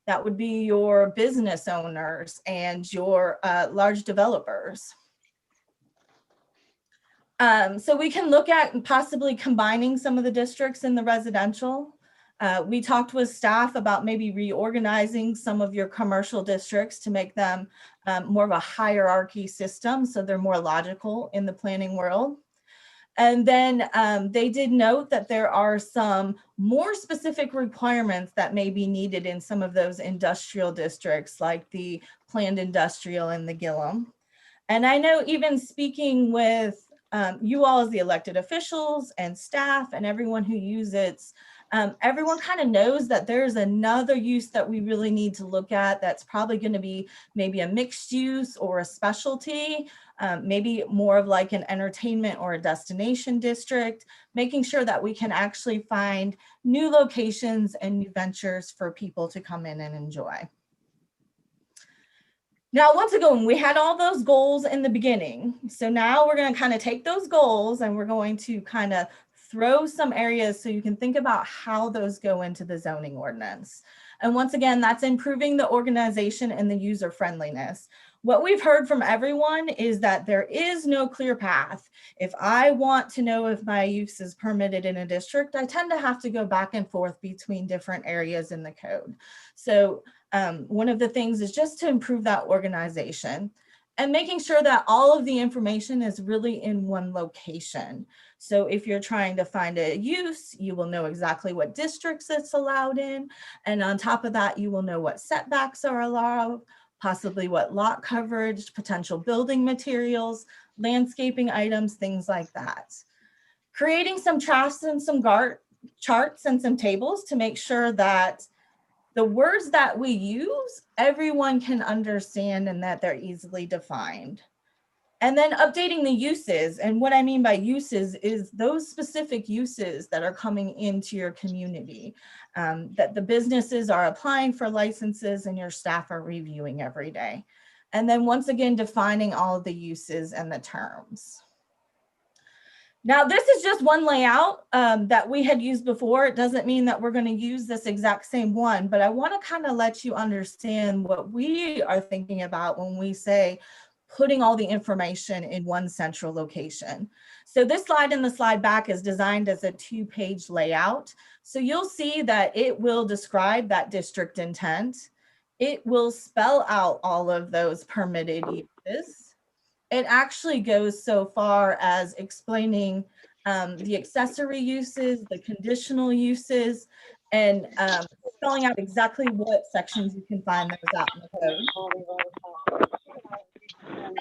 that would be your business owners and your large developers. So we can look at possibly combining some of the districts in the residential. We talked with staff about maybe reorganizing some of your commercial districts to make them more of a hierarchy system, so they're more logical in the planning world. And then they did note that there are some more specific requirements that may be needed in some of those industrial districts, like the planned industrial and the Gillum. And I know even speaking with You all as the elected officials and staff and everyone who uses it, everyone kind of knows that there's another use that we really need to look at that's probably going to be maybe a mixed use or a specialty, maybe more of like an entertainment or a destination district, making sure that we can actually find new locations and new ventures for people to come in and enjoy. Now, once again, we had all those goals in the beginning. So now we're going to kind of take those goals and we're going to kind of throw some areas so you can think about how those go into the zoning ordinance. And once again, that's improving the organization and the user friendliness. What we've heard from everyone is that there is no clear path. If I want to know if my use is permitted in a district, I tend to have to go back and forth between different areas in the code. So one of the things is just to improve that organization and making sure that all of the information is really in one location. So if you're trying to find a use, you will know exactly what districts it's allowed in. And on top of that, you will know what setbacks are allowed, possibly what lot coverage, potential building materials, landscaping items, things like that. Creating some charts and some charts and some tables to make sure that the words that we use, everyone can understand and that they're easily defined. And then updating the uses. And what I mean by uses is those specific uses that are coming into your community, that the businesses are applying for licenses and your staff are reviewing every day. And then once again, defining all of the uses and the terms. Now, this is just one layout that we had used before. It doesn't mean that we're going to use this exact same one, but I want to kind of let you understand what we are thinking about when we say putting all the information in one central location. So this slide and the slide back is designed as a 2-page layout. So you'll see that it will describe that district intent. It will spell out all of those permitted uses. It actually goes so far as explaining the accessory uses, the conditional uses, and spelling out exactly what sections you can find those out in the code.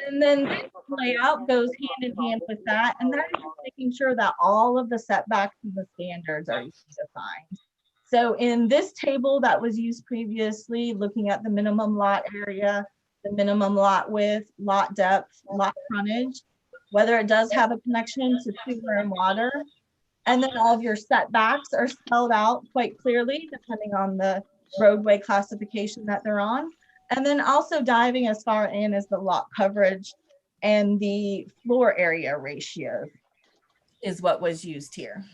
And then this layout goes hand in hand with that, and that is making sure that all of the setbacks and the standards are defined. So in this table that was used previously, looking at the minimum lot area, the minimum lot width, lot depth, lot frontage, whether it does have a connection to sewer and water. And then all of your setbacks are spelled out quite clearly, depending on the roadway classification that they're on. And then also diving as far in as the lot coverage and the floor area ratio is what was used here.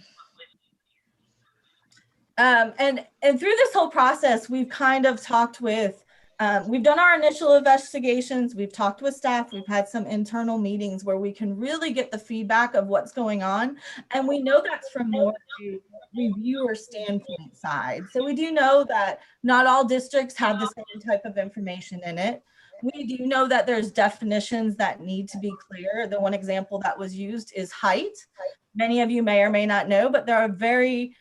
And through this whole process, we've kind of talked with we've done our initial investigations, we've talked with staff, we've had some internal meetings where we can really get the feedback of what's going on. And we know that's from more to reviewer standpoint side. So we do know that not all districts have the same type of information in it. We do know that there's definitions that need to be clear. The one example that was used is height. Many of you may or may not know, but there are very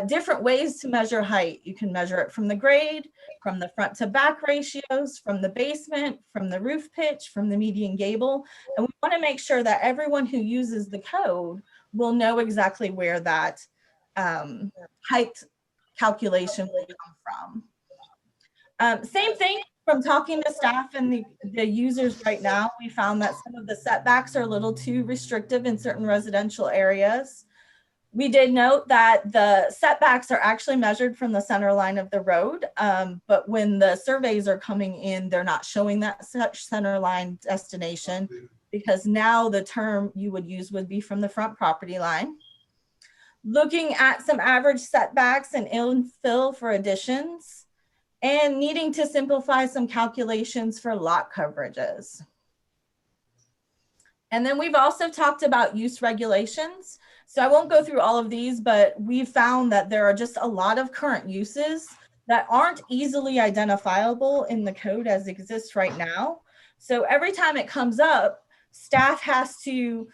different ways to measure height. You can measure it from the grade, from the front to back ratios, from the basement, from the roof pitch, from the median gable. And we want to make sure that everyone who uses the code will know exactly where that height calculation will come from. Same thing from talking to staff and the users right now, we found that some of the setbacks are a little too restrictive in certain residential areas. We did note that the setbacks are actually measured from the center line of the road, but when the surveys are coming in, they're not showing that such center line destination because now the term you would use would be from the front property line. Looking at some average setbacks and infill for additions and needing to simplify some calculations for lot coverages. And then we've also talked about use regulations. So I won't go through all of these, but we've found that there are just a lot of current uses that aren't easily identifiable in the code as it exists right now. So every time it comes up, staff has to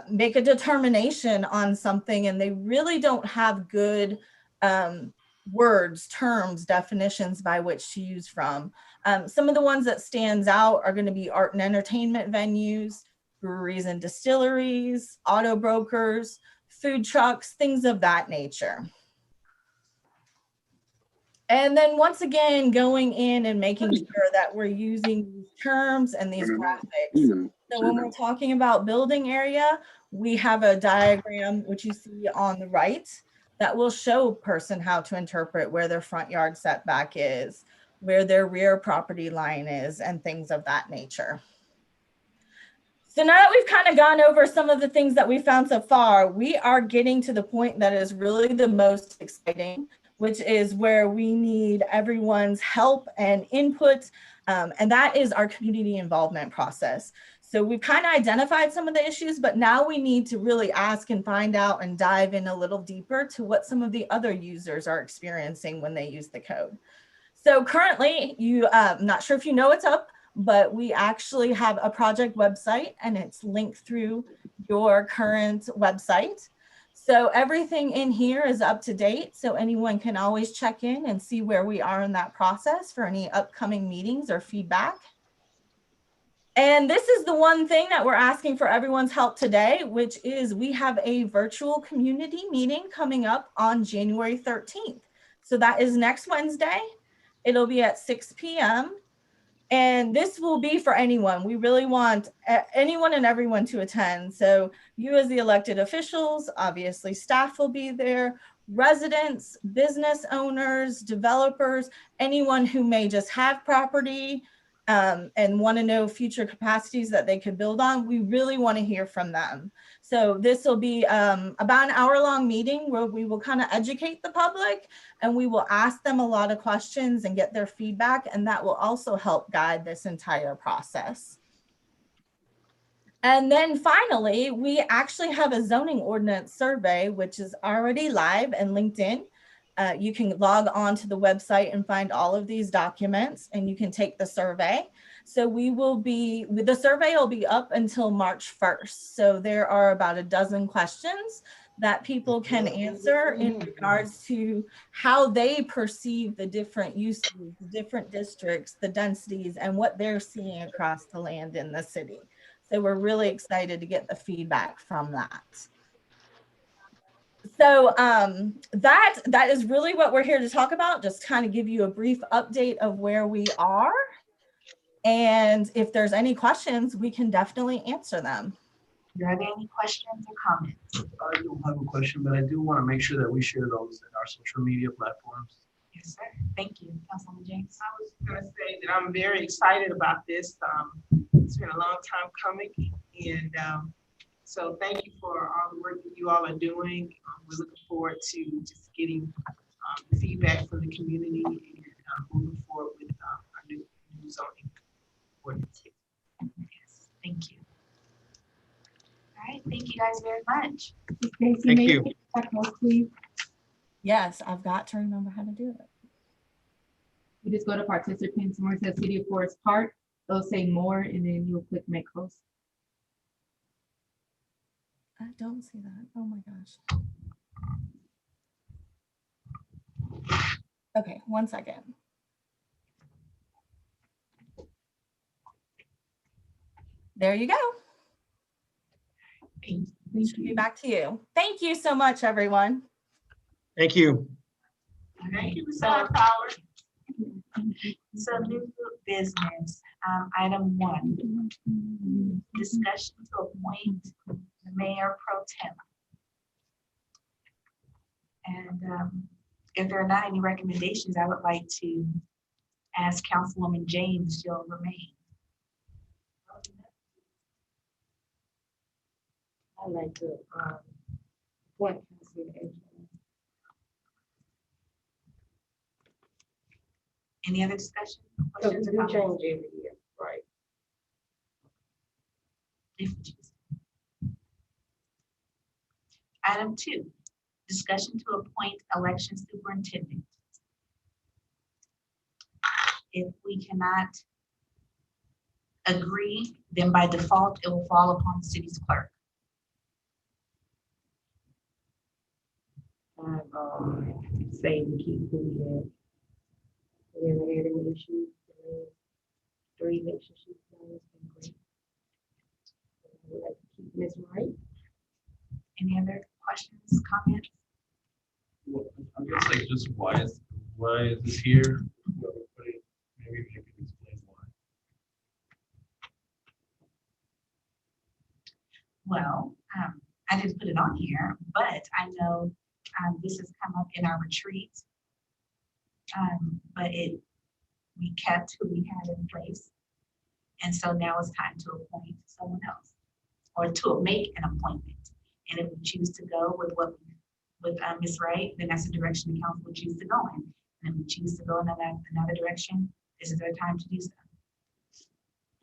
make a determination on something and they really don't have good words, terms, definitions by which to use from. Some of the ones that stands out are going to be art and entertainment venues, breweries and distilleries, auto brokers, food trucks, things of that nature. And then once again, going in and making sure that we're using these terms and these graphics. So when we're talking about building area, we have a diagram, which you see on the right, that will show a person how to interpret where their front yard setback is, where their rear property line is, and things of that nature. So now that we've kind of gone over some of the things that we found so far, we are getting to the point that is really the most exciting, which is where we need everyone's help and input, and that is our community involvement process. So we've kind of identified some of the issues, but now we need to really ask and find out and dive in a little deeper to what some of the other users are experiencing when they use the code. So currently, I'm not sure if you know it's up, but we actually have a project website and it's linked through your current website. So everything in here is up to date. So anyone can always check in and see where we are in that process for any upcoming meetings or feedback. And this is the one thing that we're asking for everyone's help today, which is we have a virtual community meeting coming up on January 13th. So that is next Wednesday. It'll be at 6 p.m. And this will be for anyone. We really want anyone and everyone to attend. So you as the elected officials, obviously staff will be there, residents, business owners, developers, anyone who may just have property and want to know future capacities that they could build on. We really want to hear from them. So this will be about an hour-long meeting where we will kind of educate the public and we will ask them a lot of questions and get their feedback, and that will also help guide this entire process. And then finally, we actually have a zoning ordinance survey, which is already live and linked in. You can log on to the website and find all of these documents and you can take the survey. So the survey will be up until March 1st. So there are about a dozen questions that people can answer in regards to how they perceive the different uses, the different districts, the densities, and what they're seeing across the land in the city. So we're really excited to get the feedback from that. So that is really what we're here to talk about, just kind of give you a brief update of where we are. And if there's any questions, we can definitely answer them. Are there any questions or comments? I don't have a question, but I do want to make sure that we share those in our social media platforms. Yes, sir. Thank you, Councilwoman James. I was going to say that I'm very excited about this. It's been a long time coming, and so thank you for all the work that you all are doing. We're looking forward to just getting the feedback from the community and moving forward with our new zoning ordinance. Yes, thank you. All right, thank you guys very much. Thank you. Please. Yes, I've got to remember how to do it. You just go to participants where it says City of Forest Park. It'll say more, and then you'll click make host. I don't see that. Oh my gosh. Okay, 1 second. There you go. Should be back to you. Thank you so much, everyone. Thank you. Thank you, Ms. Power. So new business, item 1, discussion to appoint the mayor pro tem. And if there are not any recommendations, I would like to ask Councilwoman James if she'll remain. I'd like to appoint Councilman Edgewater. Any other discussion? So we Questions or do comments? change every year, right? If you choose. Item 2, discussion to appoint election superintendent. If we cannot agree, then by default, it will fall upon the city's clerk. I've say we keep who we have. We haven't had any issues. 3 relationships now, it's been great. just why is this here? Maybe if you could explain why. Well, I didn't put it on here, but I know this has come up in our retreats. But we kept who we had in place. And so now it's time to appoint someone else or to make an appointment. And if we choose to go with Ms. Wright, then that's the direction the council would choose to go in. And if we choose to go in another direction, this is our time to do so.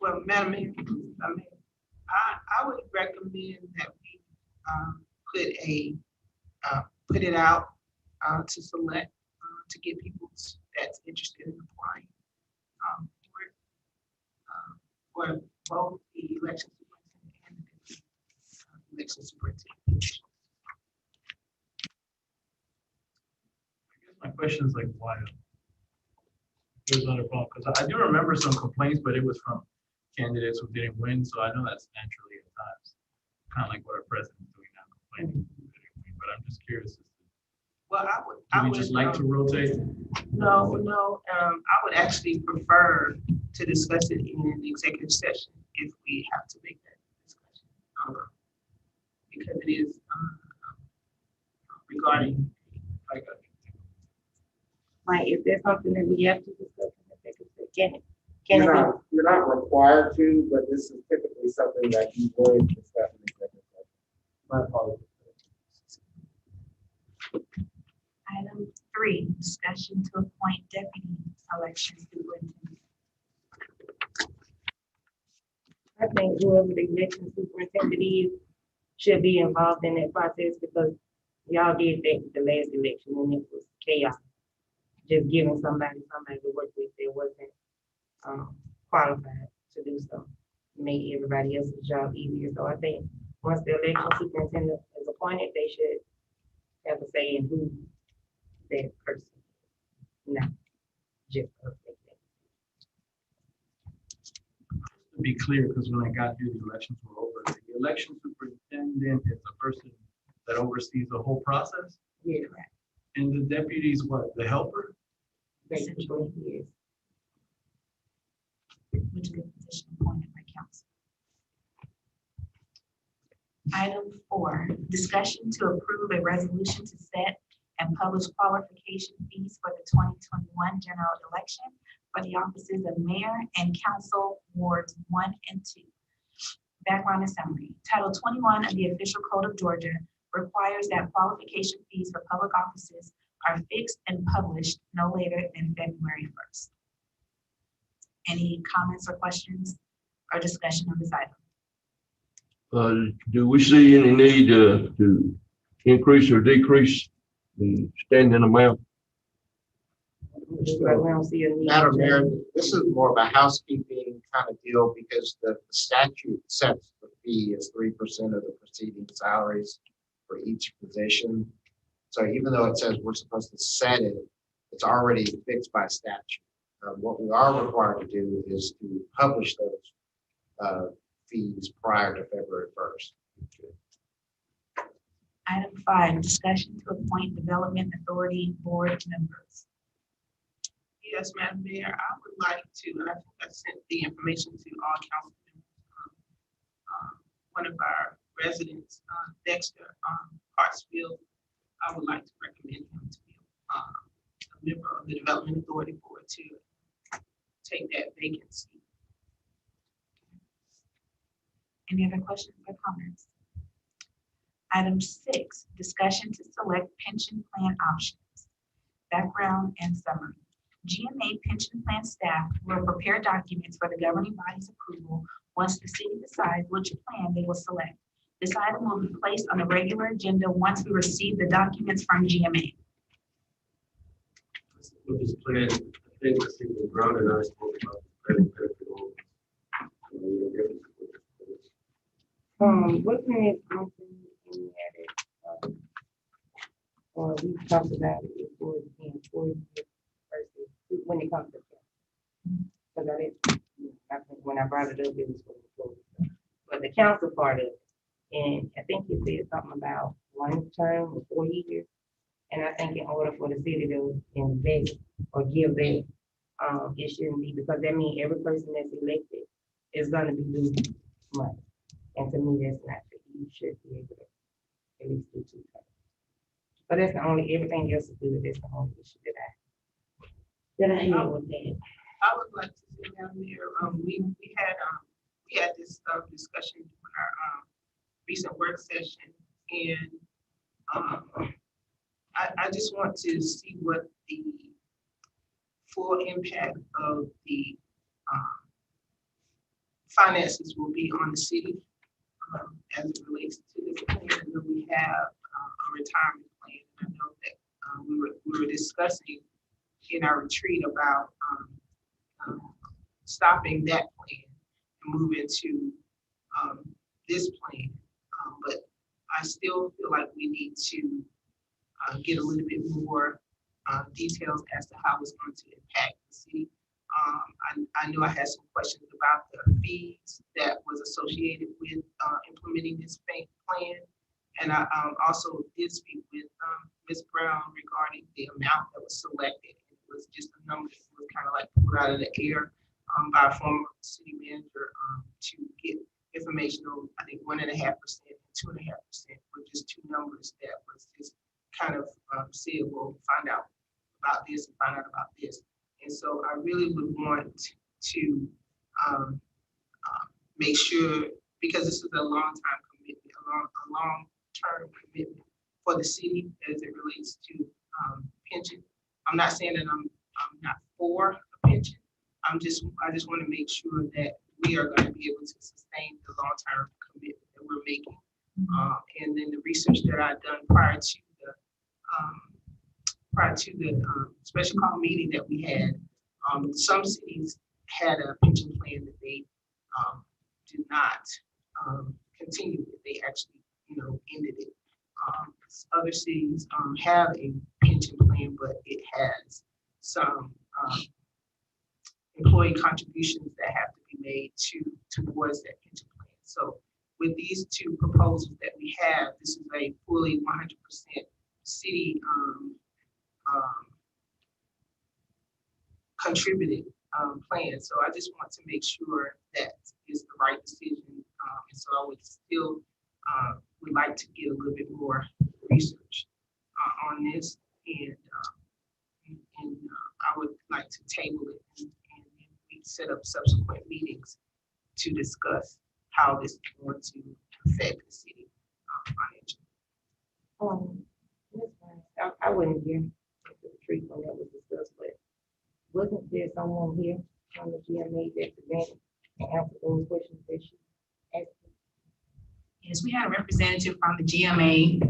Well, Madam Mayor, I would recommend that we put it out to select, to get people that's interested in applying for both the election superintendent and the election superintendent. My question is like, why? It was under phone, because I do remember some complaints, but it was from candidates who didn't win, so I know that's naturally at times, kind of like what our president's doing now, complaining who didn't win, but I'm just curious. Well, Do we just like to rotate? No, I would actually prefer to discuss it in an executive session if we have to make that discussion. Because it is regarding like a. Mike, is there something that we have to discuss in executive session? Can You're not required to, but this is typically something that you would discuss in executive session. My apologies. Item 3, discussion to appoint deputy election superintendent. I think whoever the election superintendent is should be involved in that process because y'all did that with the last election and it was chaos. Just giving somebody to work with that wasn't qualified to do so. Made everybody else's job easier. So I think once the election superintendent is appointed, they should have a say in who that person is. Not just us. To be clear, because when I got here, the elections were over. The election superintendent is the person that oversees the whole process? Yeah. And the deputy is what, the helper? Essentially, yes. Which is a position appointed by council. Item 4, discussion to approve a resolution to set and publish qualification fees for the 2021 general election for the offices of mayor and council wards 1 and 2. Background and summary. Title 21 of the Official Code of Georgia requires that qualification fees for public offices are fixed and published no later than February 1st. Any comments or questions or discussion on this item? Do we see any need to increase or decrease the standing amount? Madam Mayor, this is more of a housekeeping kind of deal because the statute sets the fee as 3% of the preceding salaries for each position. So even though it says we're supposed to set it, it's already fixed by statute. What we are required to do is to publish those fees prior to February 1st. Item 5, discussion to appoint development authority board members. Yes, Madam Mayor, I would like to, and I think I sent the information to all council members. One of our residents, Dexter Hartsfield, I would like to recommend him to be a member of the Development Authority Board to take that vacancy. Any other questions or comments? Item 6, discussion to select pension plan options. Background and summary. GMA pension plan staff will prepare documents for the governing body's approval once the city decides which plan they will select. This item will be placed on the regular agenda once we receive the documents from GMA. With this plan, I think Brown and I spoke about the Wasn't it something we added? Or we talked about it before the employee versus when it comes to because I think when I brought it up, it was for the but the council part of it, and I think it said something about one term or 4 years, And I think in order for the city to invest or give back, it shouldn't be, because that means every person that's elected is gonna be losing money. And to me, that's not fair. You should be able to at least do 2 terms. But that's the only, everything else is good. That's the only issue that I hear with that. I would like to sit down there. We had this discussion during our recent work session, and I just want to see what the full impact of the finances will be on the city as it relates to this plan that we have, a retirement plan. I know that we were discussing in our retreat about stopping that plan and moving to this plan. But I still feel like we need to get a little bit more details as to how it's going to impact the city. I know I had some questions about the fees that was associated with implementing this plan. And I also did speak with Ms. Brown regarding the amount that was selected. It was just a number that was kind of like pulled out of the air by a former city manager to get information on, I think, 1.5% and 2.5% were just two numbers that was just kind of said, well, find out about this and find out about this. And so I really would want to make sure, because this is a long-time commitment, a long-term commitment for the city as it relates to pension. I'm not saying that I'm not for a pension. I just want to make sure that we are going to be able to sustain the long-term commitment that we're making. And then the research that I've done prior to the special call meeting that we had, some cities had a pension plan that they did not continue with. They actually, ended it. Other cities have a pension plan, but it has some employee contributions that have to be made towards that pension plan. So with these two proposals that we have, this is a fully 100% city contributed plan. So I just want to make sure that is the right decision. And so I would still would like to get a little bit more research on this, and I would like to table it and we set up subsequent meetings to discuss how this is going to affect the city financially. I wasn't here at the retreat when that was discussed, but wasn't there someone here from the GMA that presented and answered those questions that she asked? Yes, we had a representative from the GMA.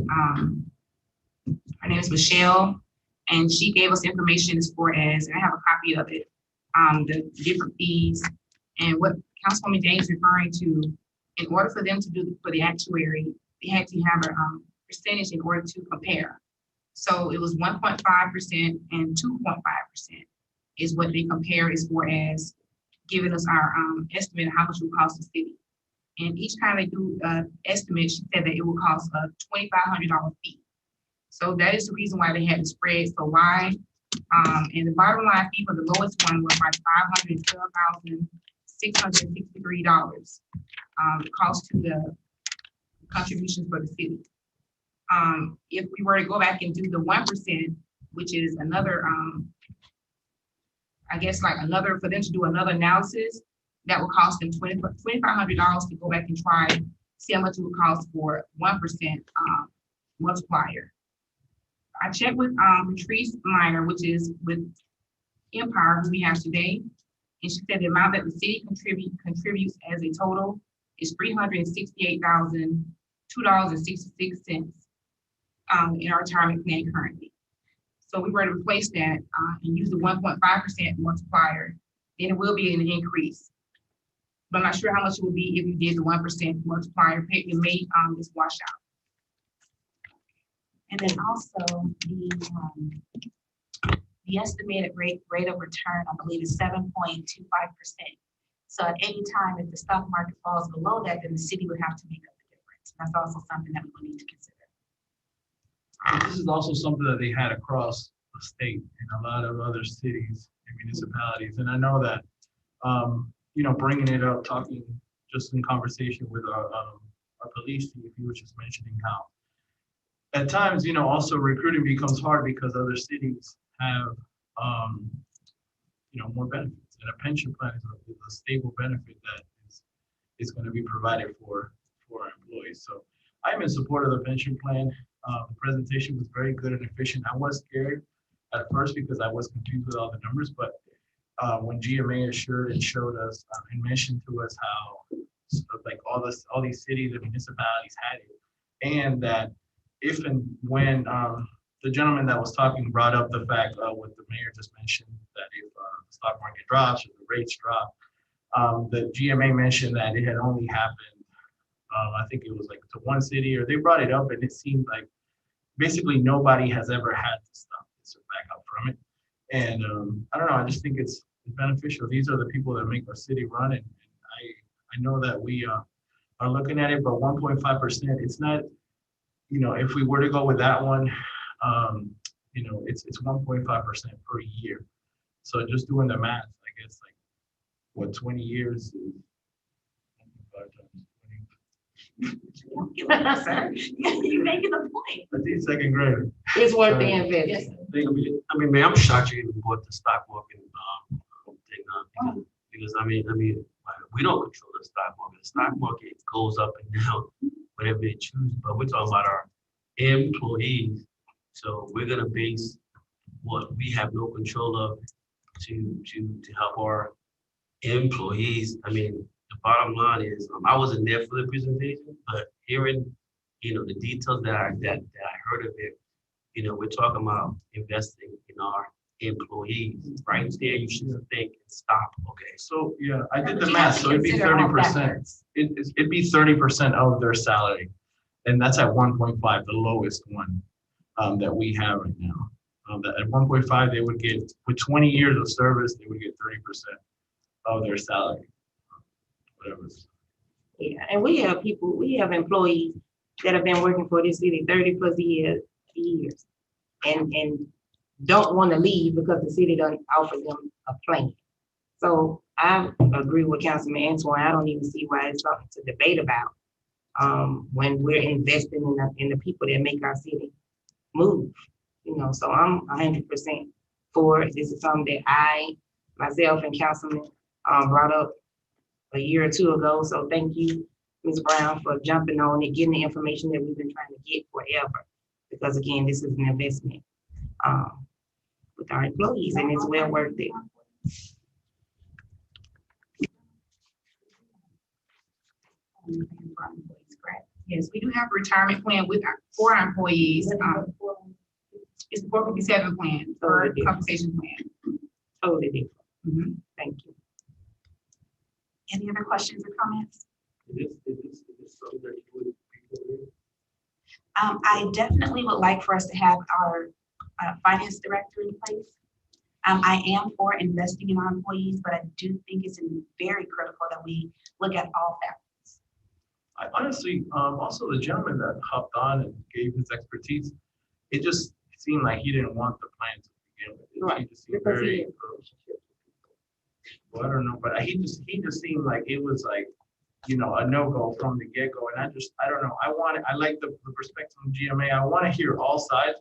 Her name is Michelle, and she gave us information as far as, and I have a copy of it, the different fees and what Councilwoman James is referring to. In order for them to do for the actuary, they had to have a percentage in order to compare. So it was 1.5% and 2.5% is what they compare as far as giving us our estimate of how much it would cost the city. And each time they do estimate, she said that it will cost a $2,500 fee. So that is the reason why they had to spread so wide. And the bottom line fee for the lowest one was like $512,663. The cost to the contributions for the city. If we were to go back and do the 1%, which is another, I guess like another, for them to do another analysis, that would cost them $2,500 to go back and try, see how much it would cost for 1% multiplier. I checked with Patrice Minor, which is with Empire, who we have today, and she said the amount that the city contributes as a total is $368,002.66 in our retirement plan currently. So we were to replace that and use the 1.5% multiplier, then it will be an increase. But I'm not sure how much it would be if you did the 1% multiplier. It may just wash out. And then also the estimated rate of return, I believe, is 7.25%. So at any time, if the stock market falls below that, then the city would have to make up the difference. That's also something that we will need to consider. But this is also something that they had across the state in a lot of other cities and municipalities. And I know that, you know, bringing it up, talking just in conversation with our police chief, he was just mentioning how at times, you know, also recruiting becomes hard because other cities have, you know, more benefits. And a pension plan is a stable benefit that is going to be provided for our employees. So I'm in support of the pension plan. The presentation was very good and efficient. I was scared at first because I was confused with all the numbers, but when GMA assured and showed us and mentioned to us how like all these cities and municipalities had it, and that if and when the gentleman that was talking brought up the fact what the mayor just mentioned, that if the stock market drops or the rates drop, the GMA mentioned that it had only happened, I think it was like to one city, or they brought it up and it seemed like basically nobody has ever had to stop this or back up from it. And I don't know, I just think it's beneficial. These are the people that make our city run, and I know that we are looking at it, but 1.5%, it's not, you know, if we were to go with that one, you know, it's 1.5% per year. So just doing the math, I guess like what 20 years is 1.5 times 20. You're making a point. I think second grader. It's worth the investment. I mean, man, I'm shocked you even bought the stock market thing on because I mean, we don't control the stock market. The stock market goes up and down whatever they choose, but we're talking about our employees. So we're gonna base what we have no control of to help our employees. I mean, the bottom line is I wasn't there for the presentation, but hearing, you know, the details that I heard of it, you know, we're talking about investing in our employees. Right there, you should think and stop. Okay. So yeah, I did the math. So it'd be 30%. It'd be 30% of their salary, and that's at 1.5, the lowest one that we have right now. At 1.5, they would get, with 20 years of service, they would get 30% of their salary. Whatever. Yeah, and we have employees that have been working for this city 30 plus years, and don't want to leave because the city doesn't offer them a plan. So I agree with Councilman Antoine. I don't even see why it's something to debate about when we're investing in the people that make our city move. You know, so I'm 100% for it. This is something that I, myself, and Councilman brought up a year or two ago. So thank you, Ms. Brown, for jumping on it, getting the information that we've been trying to get forever. Because again, this is an investment with our employees, and it's well worth it. Yes, we do have a retirement plan for our employees. It's the 457 plan or compensation plan. Totally different. Thank you. Any other questions or comments? I definitely would like for us to have our finance director in place. I am for investing in our employees, but I do think it's very critical that we look at all factors. I honestly, also the gentleman that hopped on and gave his expertise, it just seemed like he didn't want the plan to begin with. Right. He just seemed very, well, I don't know, but he just seemed like it was like, you know, a no-go from the get-go. And I don't know, I like the perspective from GMA. I want to hear all sides,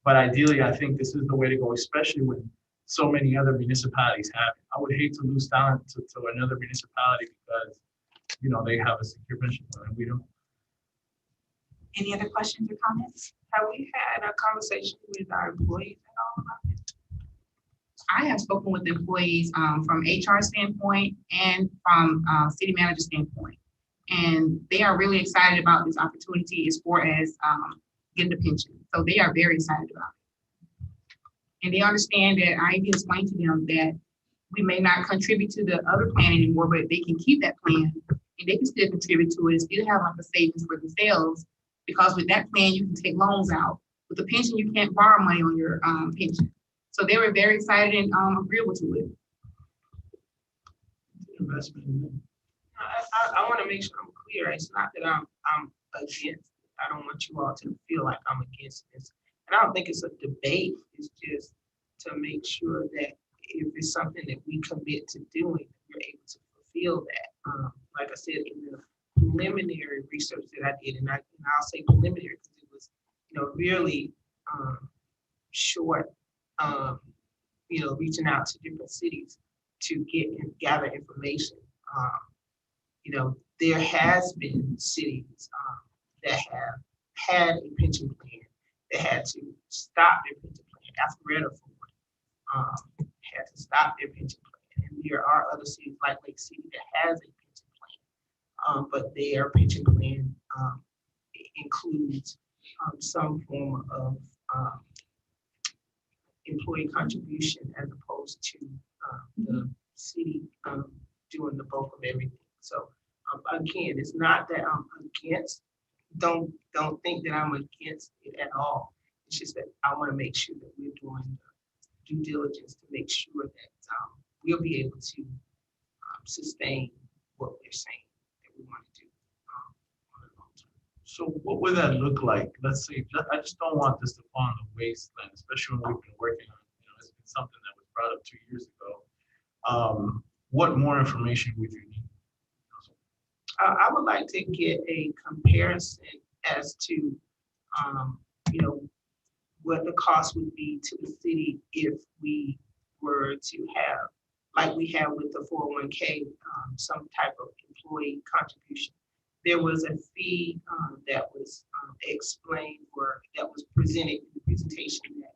but ideally, I think this is the way to go, especially when so many other municipalities have it. I would hate to lose talent to another municipality because, you know, they have a secure pension plan and we don't. Any other questions or comments? Have we had a conversation with our employees and all about it? I have spoken with employees from HR standpoint and from city manager standpoint. And they are really excited about this opportunity as far as getting the pension. So they are very excited about it. And they understand that I explained to them that we may not contribute to the other plan anymore, but they can keep that plan and they can still contribute to it and still have like a savings for themselves, because with that plan, you can take loans out. With the pension, you can't borrow money on your pension. So they were very excited and agreeable to it. Investment. I want to make sure I'm clear. It's not that I'm against it. I don't want you all to feel like I'm against this. And I don't think it's a debate, it's just to make sure that if it's something that we commit to doing, we're able to fulfill that. Like I said, in the preliminary research that I did, and I'll say preliminary because it was, really short, reaching out to different cities to get and gather information. There has been cities that have had a pension plan that had to stop their pension plan. Alpharetta, for one, had to stop their pension plan. And there are other cities like Lake City that has a pension plan, but their pension plan includes some form of employee contribution as opposed to the city doing the bulk of everything. So again, it's not that I'm against. Don't think that I'm against it at all. It's just that I want to make sure that we're doing the due diligence to make sure that we'll be able to sustain what we're saying that we want to do on the long term. So what would that look like? Let's say, I just don't want this to fall on the wasteland, especially when we've been working on, it's been something that was brought up 2 years ago. What more information would you need? I would like to get a comparison as to, what the cost would be to the city if we were to have, like we have with the 401k, some type of employee contribution. There was a fee that was explained or that was presented in the presentation that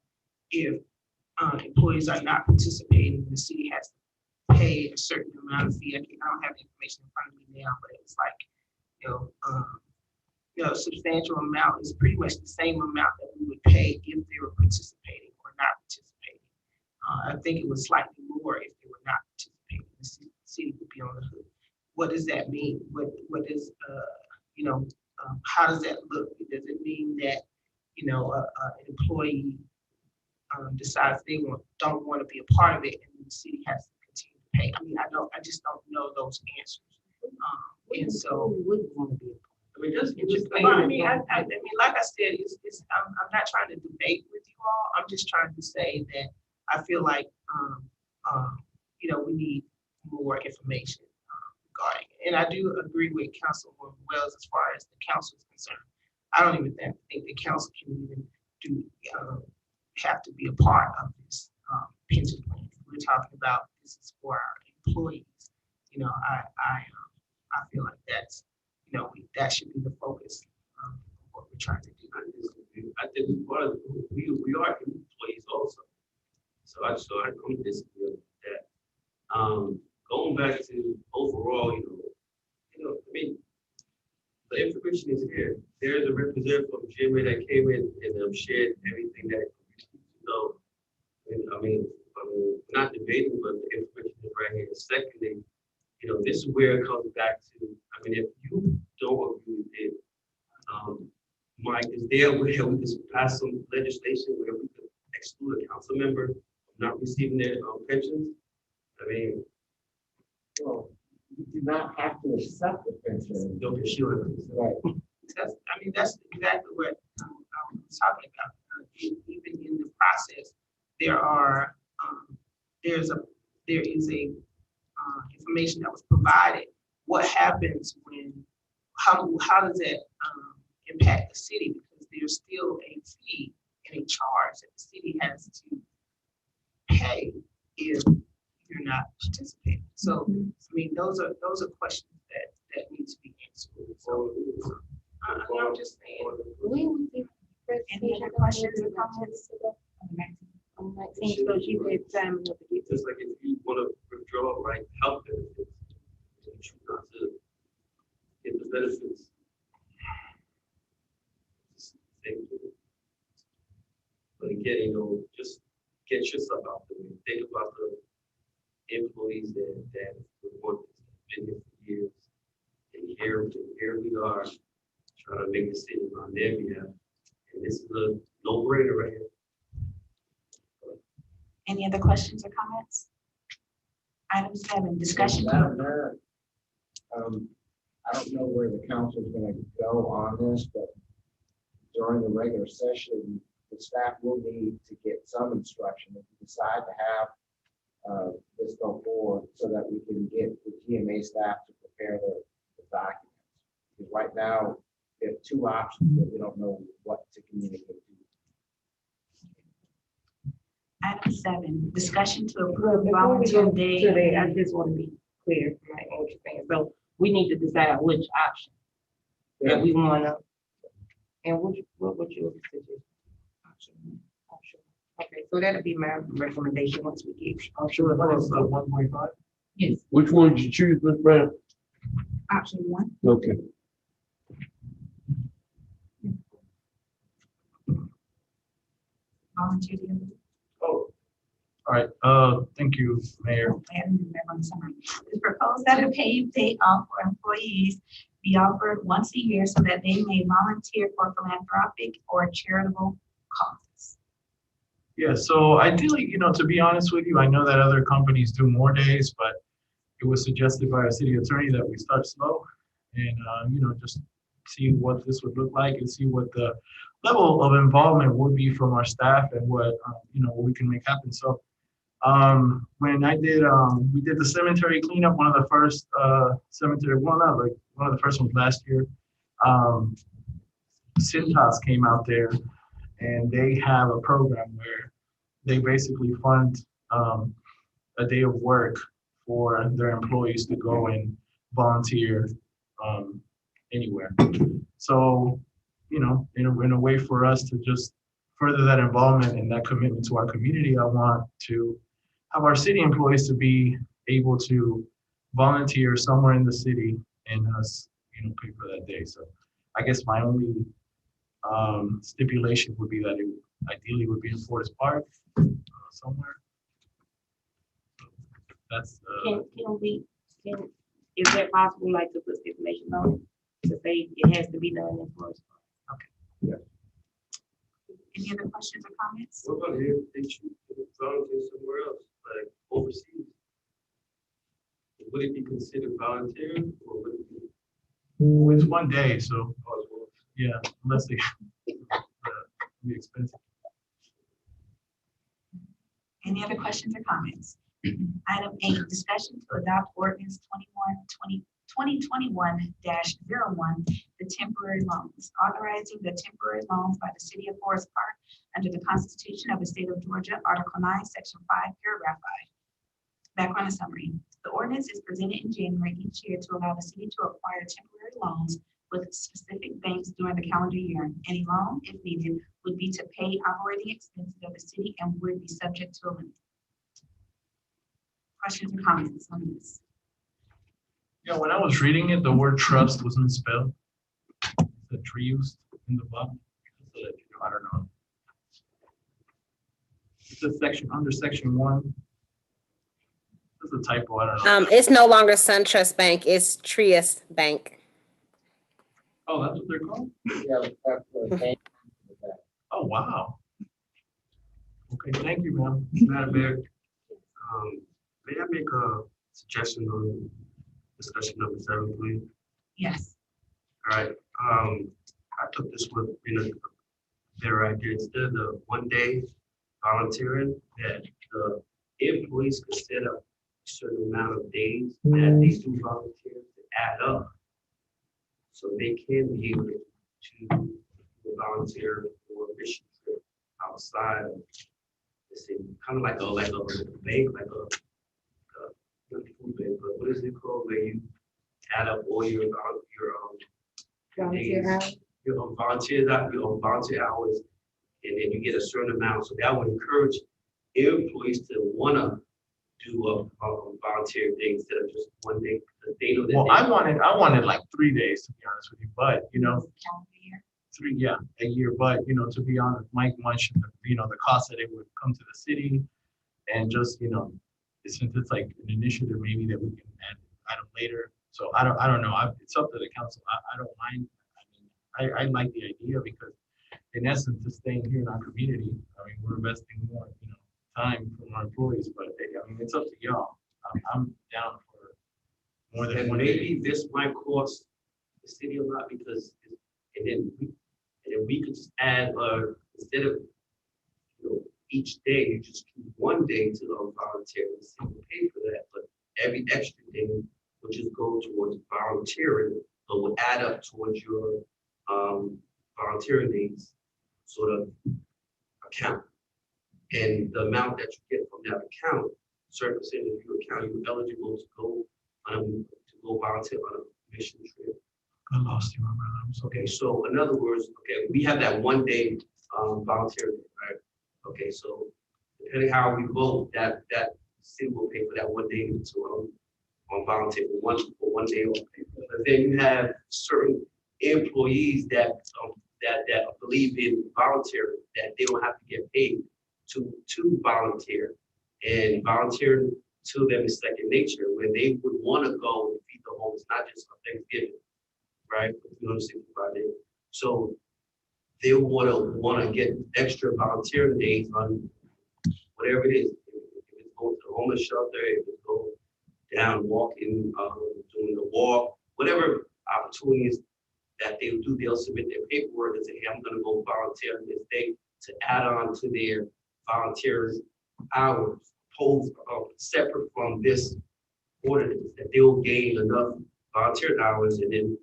if employees are not participating, the city has to pay a certain amount of fee. I don't have the information in front of me now, but it's like, a substantial amount is pretty much the same amount that we would pay if they were participating or not participating. I think it was slightly more if they were not participating. The city would be on the hook. What does that mean? What is, how does that look? Does it mean that, an employee decides they don't want to be a part of it and the city has to continue to pay? I just don't know those answers. And so, like I said, I'm not trying to debate with you all. I'm just trying to say that I feel like, we need more information regarding it. And I do agree with Councilwoman Wells as far as the council is concerned. I don't even think the council can even have to be a part of this pension plan. We're talking about this is for our employees. I feel like that's, that should be the focus of what we're trying to do. I think part of we are employees also. So I don't disagree with that. Going back to overall, the information is here. There's a representative from GMA that came in and shared everything that not debating, but the information is right here. Secondly, this is where it comes back to, if you don't agree with it, Mike, is there a way we can pass some legislation where we could exclude a council member from not receiving their pensions? Well, you do not have to accept the pension. Okay, sure. Right. That's exactly what I was talking about. Even in the process, there is a information that was provided. What happens when? How does that impact the city? Because there's still a fee and a charge that the city has to pay if you're not participating. So those are questions that need to be answered. So I'm just saying. Any other questions or comments? Just like if you want to withdraw, right, health benefits, you choose not to get the benefits. But again, just get yourself out there. Think about the employees that want this, been here for years, and here we are trying to make a decision on their behalf. And this is a no-brainer right here. Any other questions or comments? Item 7, discussion. Madam Mayor, I don't know where the council is going to go on this, but during the regular session, the staff will need to get some instruction if we decide to have this go forward so that we can get the GMA staff to prepare the documents. Because right now, we have two options, but we don't know what to communicate to. Item 7, discussion to approve Before we volunteer go day. to that, I just want to be clear, right, on what you're saying. So we need to decide which option that we want to, and what would you suggest? Option. Okay, so that'll be my recommendation once we get. I'm sure. What is 1.5? Yes. Which one did you choose, Ms. Brown? Option 1. Okay. Volunteer day. Oh, all right. Thank you, Mayor. It's proposed that a paid day off for employees be offered once a year so that they may volunteer for philanthropic or charitable causes. Yeah, so ideally, to be honest with you, I know that other companies do more days, but it was suggested by our city attorney that we start slow and, just see what this would look like and see what the level of involvement would be from our staff and what, what we can make happen. So when I did, we did the cemetery cleanup, one of the first cemetery, well, not like one of the first ones last year. Cintas came out there and they have a program where they basically fund a day of work for their employees to go and volunteer anywhere. So, in a way for us to just further that involvement and that commitment to our community, I want to have our city employees to be able to volunteer somewhere in the city and us, pay for that day. So I guess my only stipulation would be that it ideally would be in Forest Park somewhere. That's Is that possible, like to put stipulation on it, to say it has to be done in Forest Park? Okay. Any other questions or comments? What about if they choose to volunteer somewhere else, like overseas? Would it be considered volunteering or would it be? It's one day, so yeah, unless they be expensive. Any other questions or comments? Item 8, discussion to adopt ordinance 2021-01, the temporary loans, authorizing the temporary loans by the city of Forest Park under the Constitution of the state of Georgia, Article 9, Section 5, Paragraph 5. Background and summary. The ordinance is presented in January each year to allow the city to acquire temporary loans with specific banks during the calendar year. Any loan, if needed, would be to pay operating expenses of the city and would be subject to a limit. Questions or comments on this? Yeah, when I was reading it, the word trust was misspelled. The tree used in the bottom. I don't know. It's a section under section 1. It's a typo. I don't know. It's no longer SunTrust Bank. It's Trius Bank. Oh, that's what they're called? Yeah, that's the name of that. Oh, wow. Okay, thank you, ma'am. Madam Mayor, may I make a suggestion on discussion number 7, please? Yes. All right. I took this with a better idea. Instead of the 1 day volunteering, that the employees could set up a certain amount of days that they do volunteer to add up, so they can be able to volunteer for a mission trip outside of the city, kind of like a bank, like a food bank, but what is it called, where you add up all your Volunteer hours? your volunteer hours, and then you get a certain amount. So that would encourage employees to want to do a volunteer day instead of just 1 day, because they know that. Well, I wanted like 3 days, to be honest with you, but a year, but to be honest, Mike mentioned the cost that it would come to the city, and just since it's like an initiative maybe that we can add them later. So I don't know. It's up to the council. I don't mind. I like the idea because in essence, it's staying here in our community. I mean, we're investing more time from our employees, but it's up to y'all. I'm down for more than And 1 maybe day. this might cost the city a lot because, and then we could just add, instead of each day, you just choose one day to volunteer, and the city will pay for that, but every extra day will just go towards volunteering, but will add up towards your volunteering needs sort of account. And the amount that you get from that account, certain percentage of your account, you're eligible to go volunteer on a mission trip. I lost you, my brother. I'm so Okay, so in other words, okay, we have that one day volunteer day, right? Okay, so depending how we vote, that city will pay for that one day to on volunteer for one day. But then you have certain employees that believe in volunteering, that they don't have to get paid to volunteer, and volunteering to them is second nature, where they would want to go and feed the homeless, not just on Thanksgiving, right? 365 days. So they want to get extra volunteer days on whatever it is. If it's going to the homeless shelter, if it's going down walking, doing the walk, whatever opportunities that they do, they'll submit their paperwork and say, hey, I'm going to go volunteer on this day to add on to their volunteers hours, separate from this ordinance, that they will gain enough volunteer hours, and then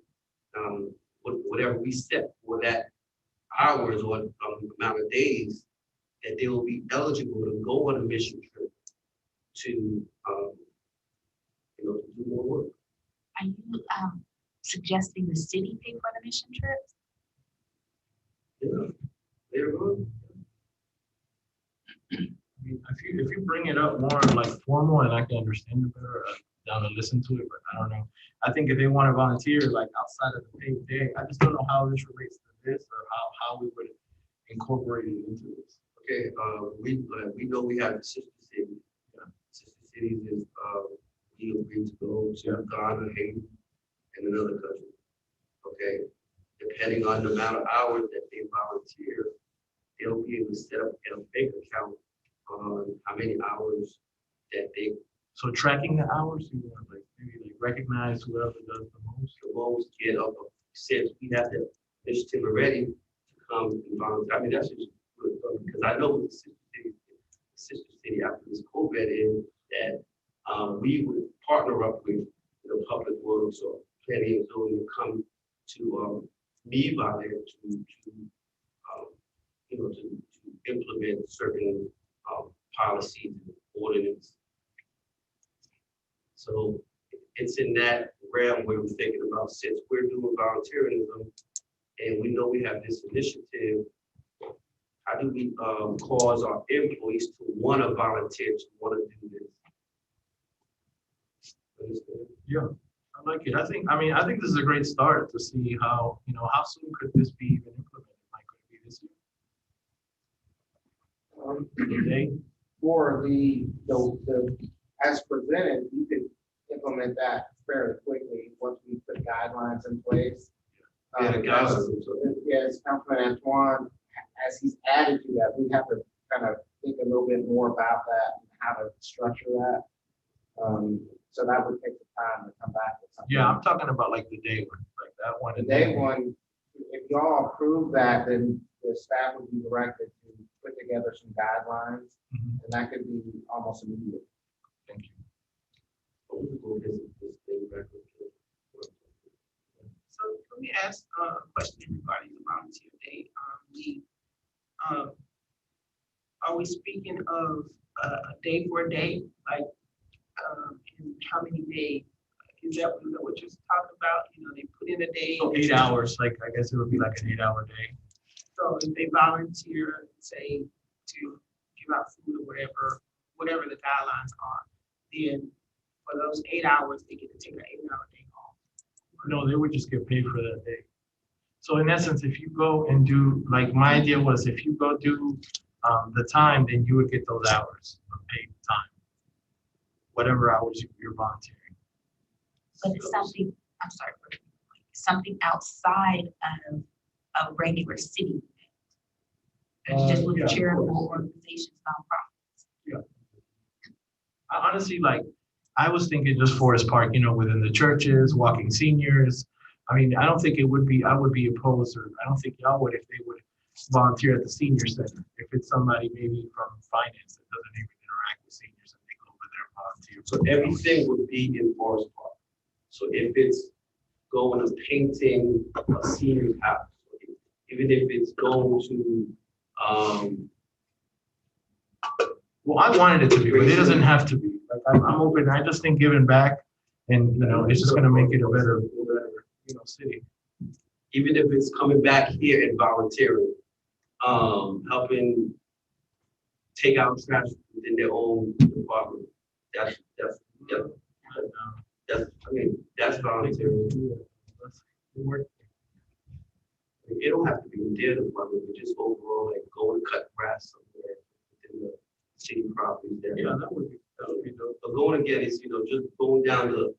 whatever we set for that hours or amount of days, that they will be eligible to go on a mission trip to to do more work. Are you suggesting the city pay for the mission trips? Yeah, later on. I mean, if you bring it up more like formal and I can understand it better, down to listen to it, but I don't know. I think if they want to volunteer like outside of the paid day, I just don't know how this relates to this, or how we would incorporate it into this. Okay, we know we have sister cities. Yeah. Sister cities is we agreed to go to Ghana, Haiti, and another country. Okay, depending on the amount of hours that they volunteer, they'll be able to set up a bank account on how many hours that they. So tracking the hours, you want like maybe like recognize whoever does the most get up. Since we have the initiative already to come and volunteer. I mean, that's just good because I know with the sister city after this COVID is that we would partner up with public works or planning and zoning to come to me by there to implement certain policies and ordinance. So it's in that realm where we're thinking about, since we're doing volunteerism and we know we have this initiative, how do we cause our employees to want to volunteer, to want to do this? Understand? Yeah, I like it. I think this is a great start to see how soon could this be even implemented? Like, could it be this year? For the as presented, you could implement that fairly quickly once we put guidelines in place. Yes, Councilman Antoine, as he's added to that, we have to kind of think a little bit more about that and how to structure that. So that would take the time to come back with something. Yeah, I'm talking about like the day one, like that one. The day one, if y'all approve that, then the staff would be directed to put together some guidelines, and that could be almost immediate. Thank you. So let me ask a question regarding the volunteer day. Are we speaking of a day for a day, like in how many days? Is that what you're talking about? They put in a day. So 8 hours, like I guess it would be like an 8-hour day. So if they volunteer, say, to give out food or whatever the guidelines are, then for those 8 hours, they get to take an 8-hour day off. No, they would just get paid for that day. So in essence, if you go and do, like my idea was, if you go do the time, then you would get those hours of paid time, whatever hours you're volunteering. But it's something, I'm sorry, something outside of a regular city event. Just with charitable organizations, nonprofits. Yeah. I honestly, I was thinking just Forest Park, within the churches, walking seniors. I mean, I don't think it would be, I would be opposed, or I don't think y'all would if they would volunteer at the senior center. If it's somebody maybe from finance that doesn't even interact with seniors and they go over there and volunteer. So everything would be in Forest Park. So if it's going to painting a senior house, even if it's going to, well, I wanted it to be, but it doesn't have to be. Like I'm open. I just think giving back, and it's just gonna make it a better, city. even if it's coming back here and volunteering, helping take out trash within their own department. That's volunteering. It don't have to be in their department, but just overall, like go and cut grass somewhere within the city property there. Yeah, that would be dope. But going again is, just going down the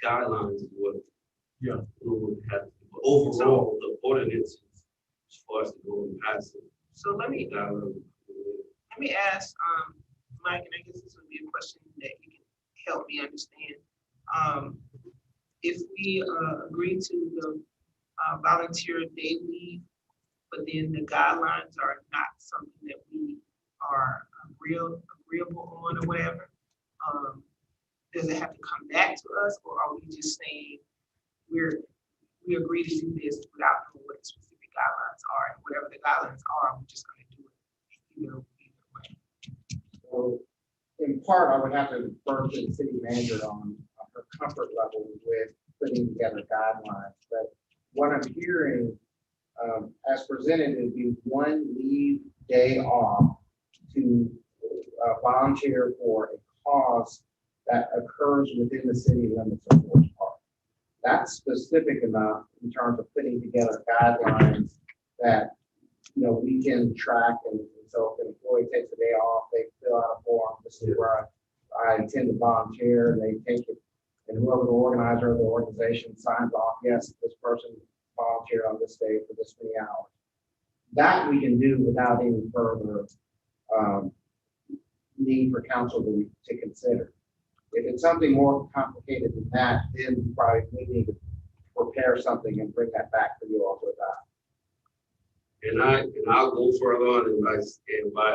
guidelines is what. Yeah. Overall, the ordinance, as far as the go and pass it. So let me ask, Mike, and I guess this would be a question that you can help me understand. If we agree to the volunteer day leave, but then the guidelines are not something that we are agreeable on or whatever, does it have to come back to us, or are we just saying we agree to do this without knowing what the specific guidelines are, and whatever the guidelines are, we're just going to do it either way? So in part, I would have to defer to the city manager on her comfort level with putting together guidelines. But what I'm hearing as presented is be one leave day off to volunteer for a cause that occurs within the city limits of Forest Park. That's specific enough in terms of putting together guidelines that we can track. And so if an employee takes a day off, they fill out a form. This is where I intend to volunteer, and they take it, and whoever the organizer of the organization signs off, yes, this person volunteered on this day for this many hours. That we can do without any further need for council to consider. If it's something more complicated than that, then probably we need to prepare something and bring that back to you all to adopt. And I'll go further on by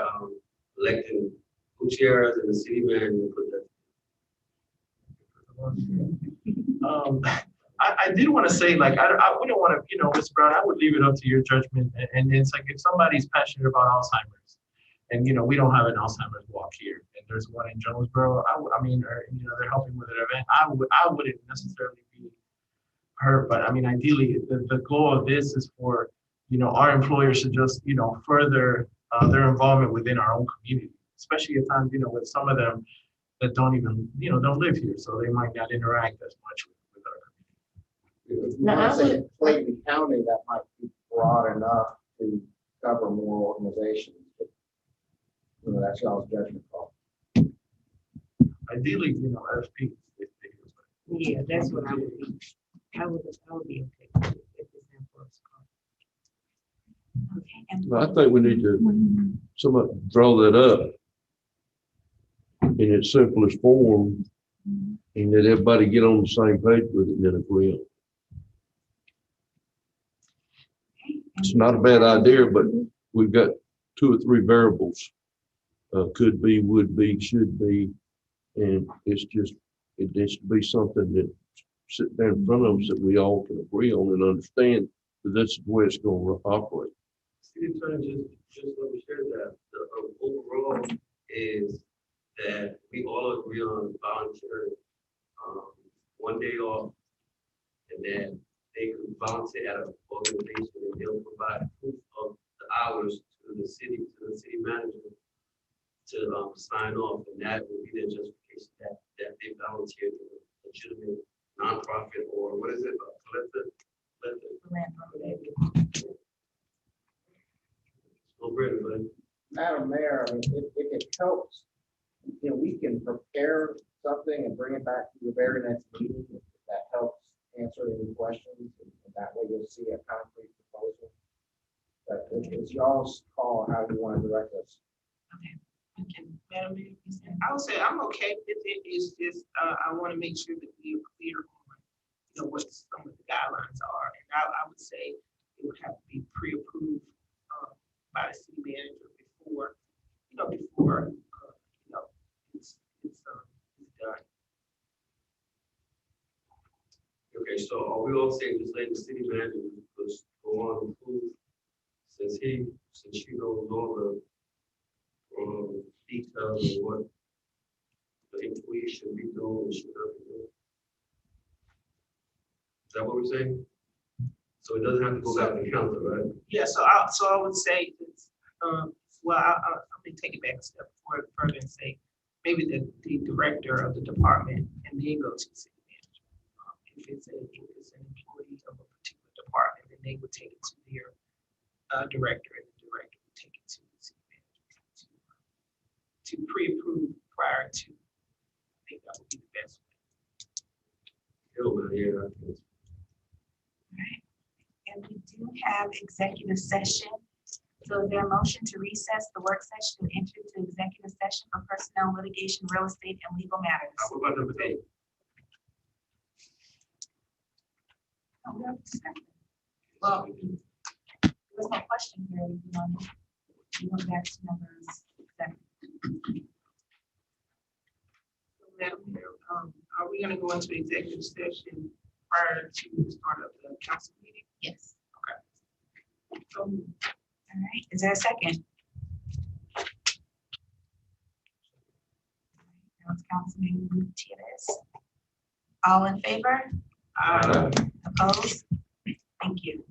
electing co-chairs and the city manager to put that. I did want to say, like, I wouldn't want to, Mr. Brown, I would leave it up to your judgment. And it's like, if somebody's passionate about Alzheimer's, and, we don't have an Alzheimer's walk here, and there's one in Jonesboro, they're helping with an event, I wouldn't necessarily be hurt. But I mean, ideally, the goal of this is for, our employers to just, further their involvement within our own community, especially at times, with some of them that don't even, don't live here. So they might not interact as much with our community. Now, I say Clayton County, that might be broad enough to cover more organizations. But, that's y'all's judgment call. Ideally, FP. Yeah, that's what I would be. I would be okay with it if it's in Forest Park. Okay. I think we need to somebody draw that up in its simplest form, and let everybody get on the same page with it and then agree on it. It's not a bad idea, but we've got 2 or 3 variables. Could be, would be, should be, and it needs to be something that sit down in front of us that we all can agree on and understand that this is the way it's going to operate. City attorney just let me share that the overall is that we all agree on volunteering 1 day off, and then they could volunteer at an organization and they'll provide proof of the hours to the city manager to sign off, and that would be their justification that they volunteered to a legitimate nonprofit, or what is it? Madam Mayor, I mean, if it helps, we can prepare something and bring it back to your very next meeting. If that helps answer any questions, and that way you'll see a concrete proposal. But it's y'all's call how you want to direct us. Okay, Madam Mayor, I would say I'm okay with it. It's just I want to make sure that we are clear on what some of the guidelines are. And I would say would have to be pre-approved by the city manager before, before, it's done. Okay, so are we all saying just let the city manager just go on and approve since she knows all the details of what the employee should be doing and should not be doing? Is that what we're saying? So it doesn't have to go back to the council, right? Yeah, so I would say, it's, well, I'm gonna take it back a step further and say, maybe the director of the department and then go to the city manager. If it's an employee of a particular department, then they would take it to their director, and the director would take it to the city manager to pre-approve prior to. I think that would be the best way. Yeah. Right. And we do have executive session. So is there a motion to recess the work session and enter into executive session for personnel, litigation, real estate, and legal matters? What about number 8? Oh, we have discussion. Well, there's no question here. You want back to numbers 7. Madam Mayor, are we gonna go into executive session prior to the start of the council meeting? Yes. Okay. All right, is there a second? That was Councilman Gutierrez. All in favor? Opposed? Thank you.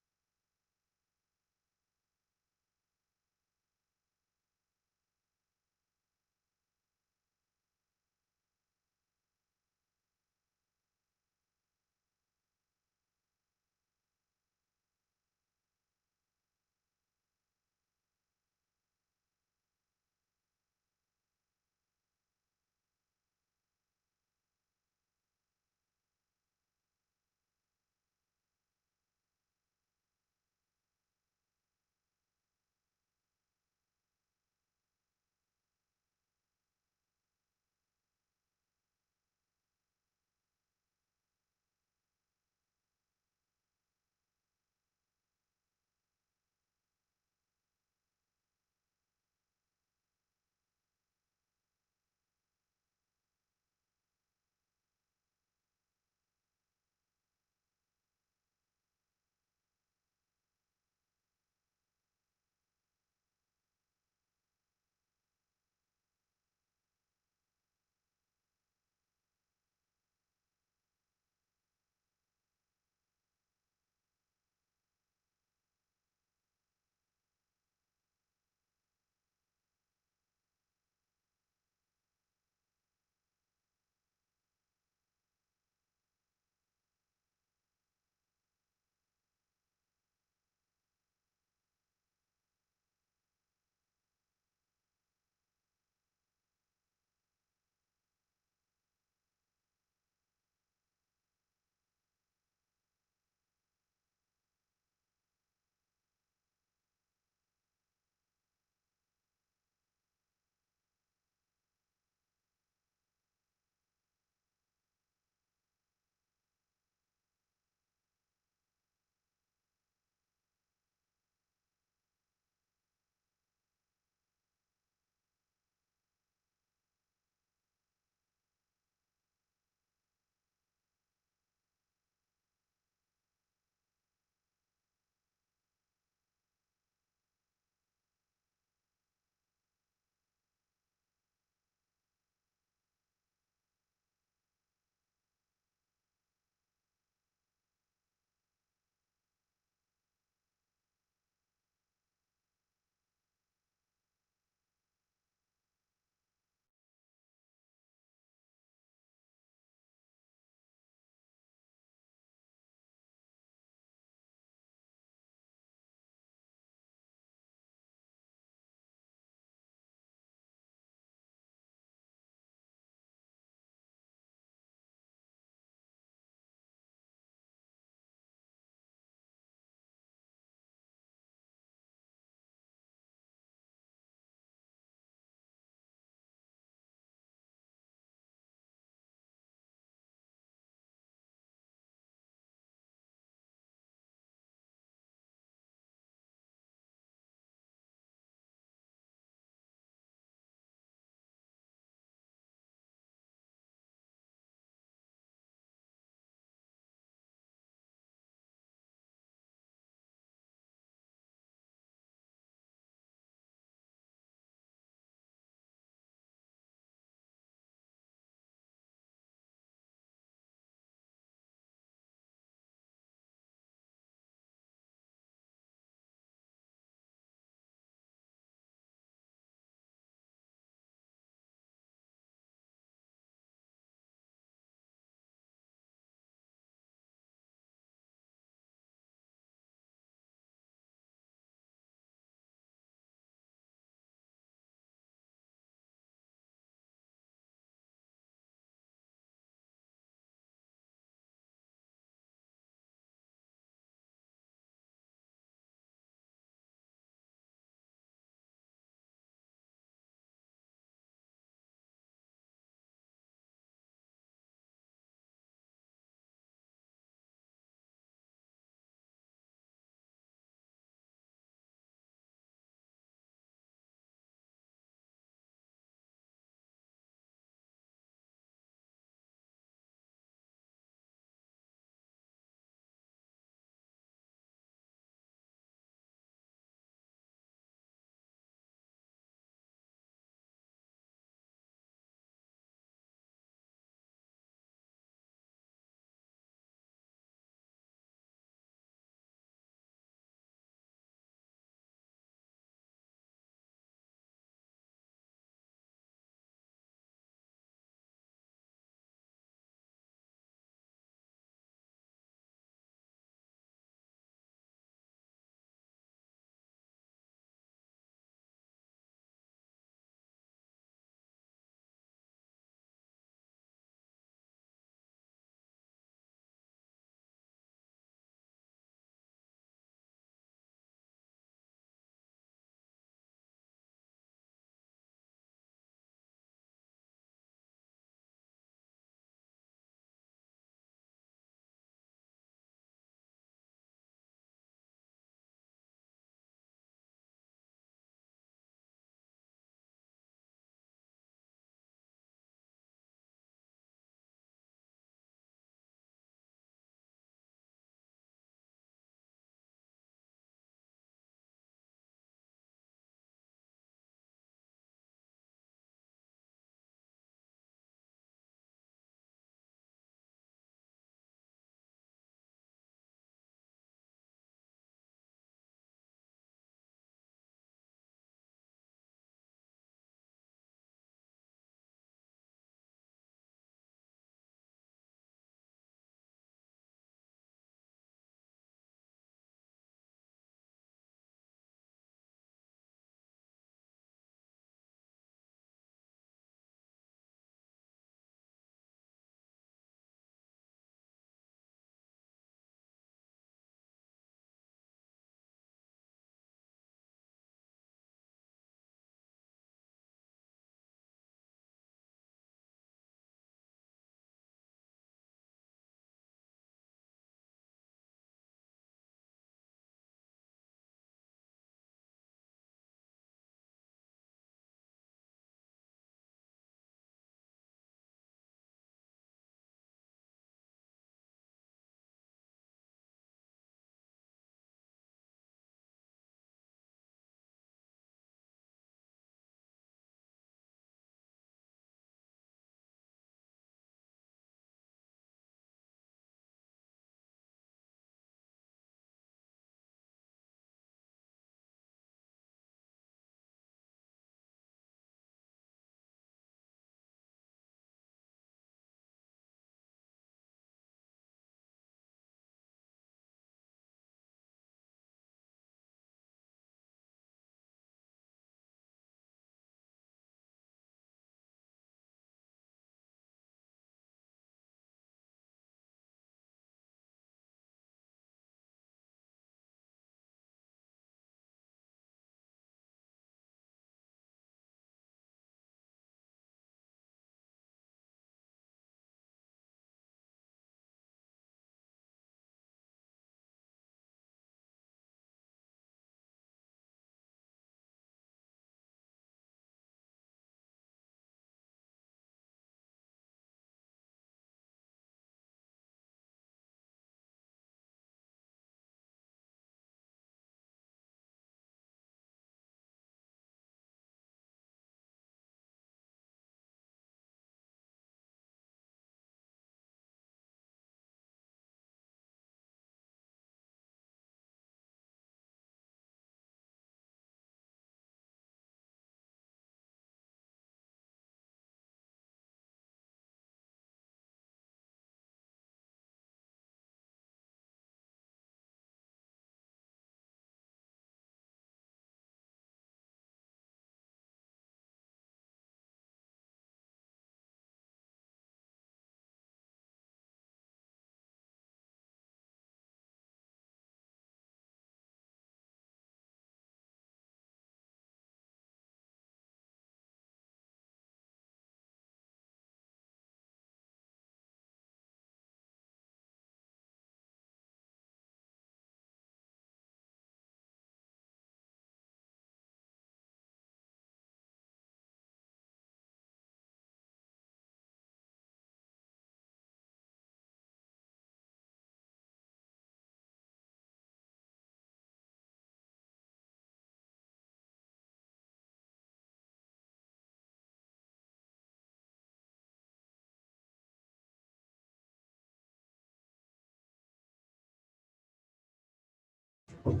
All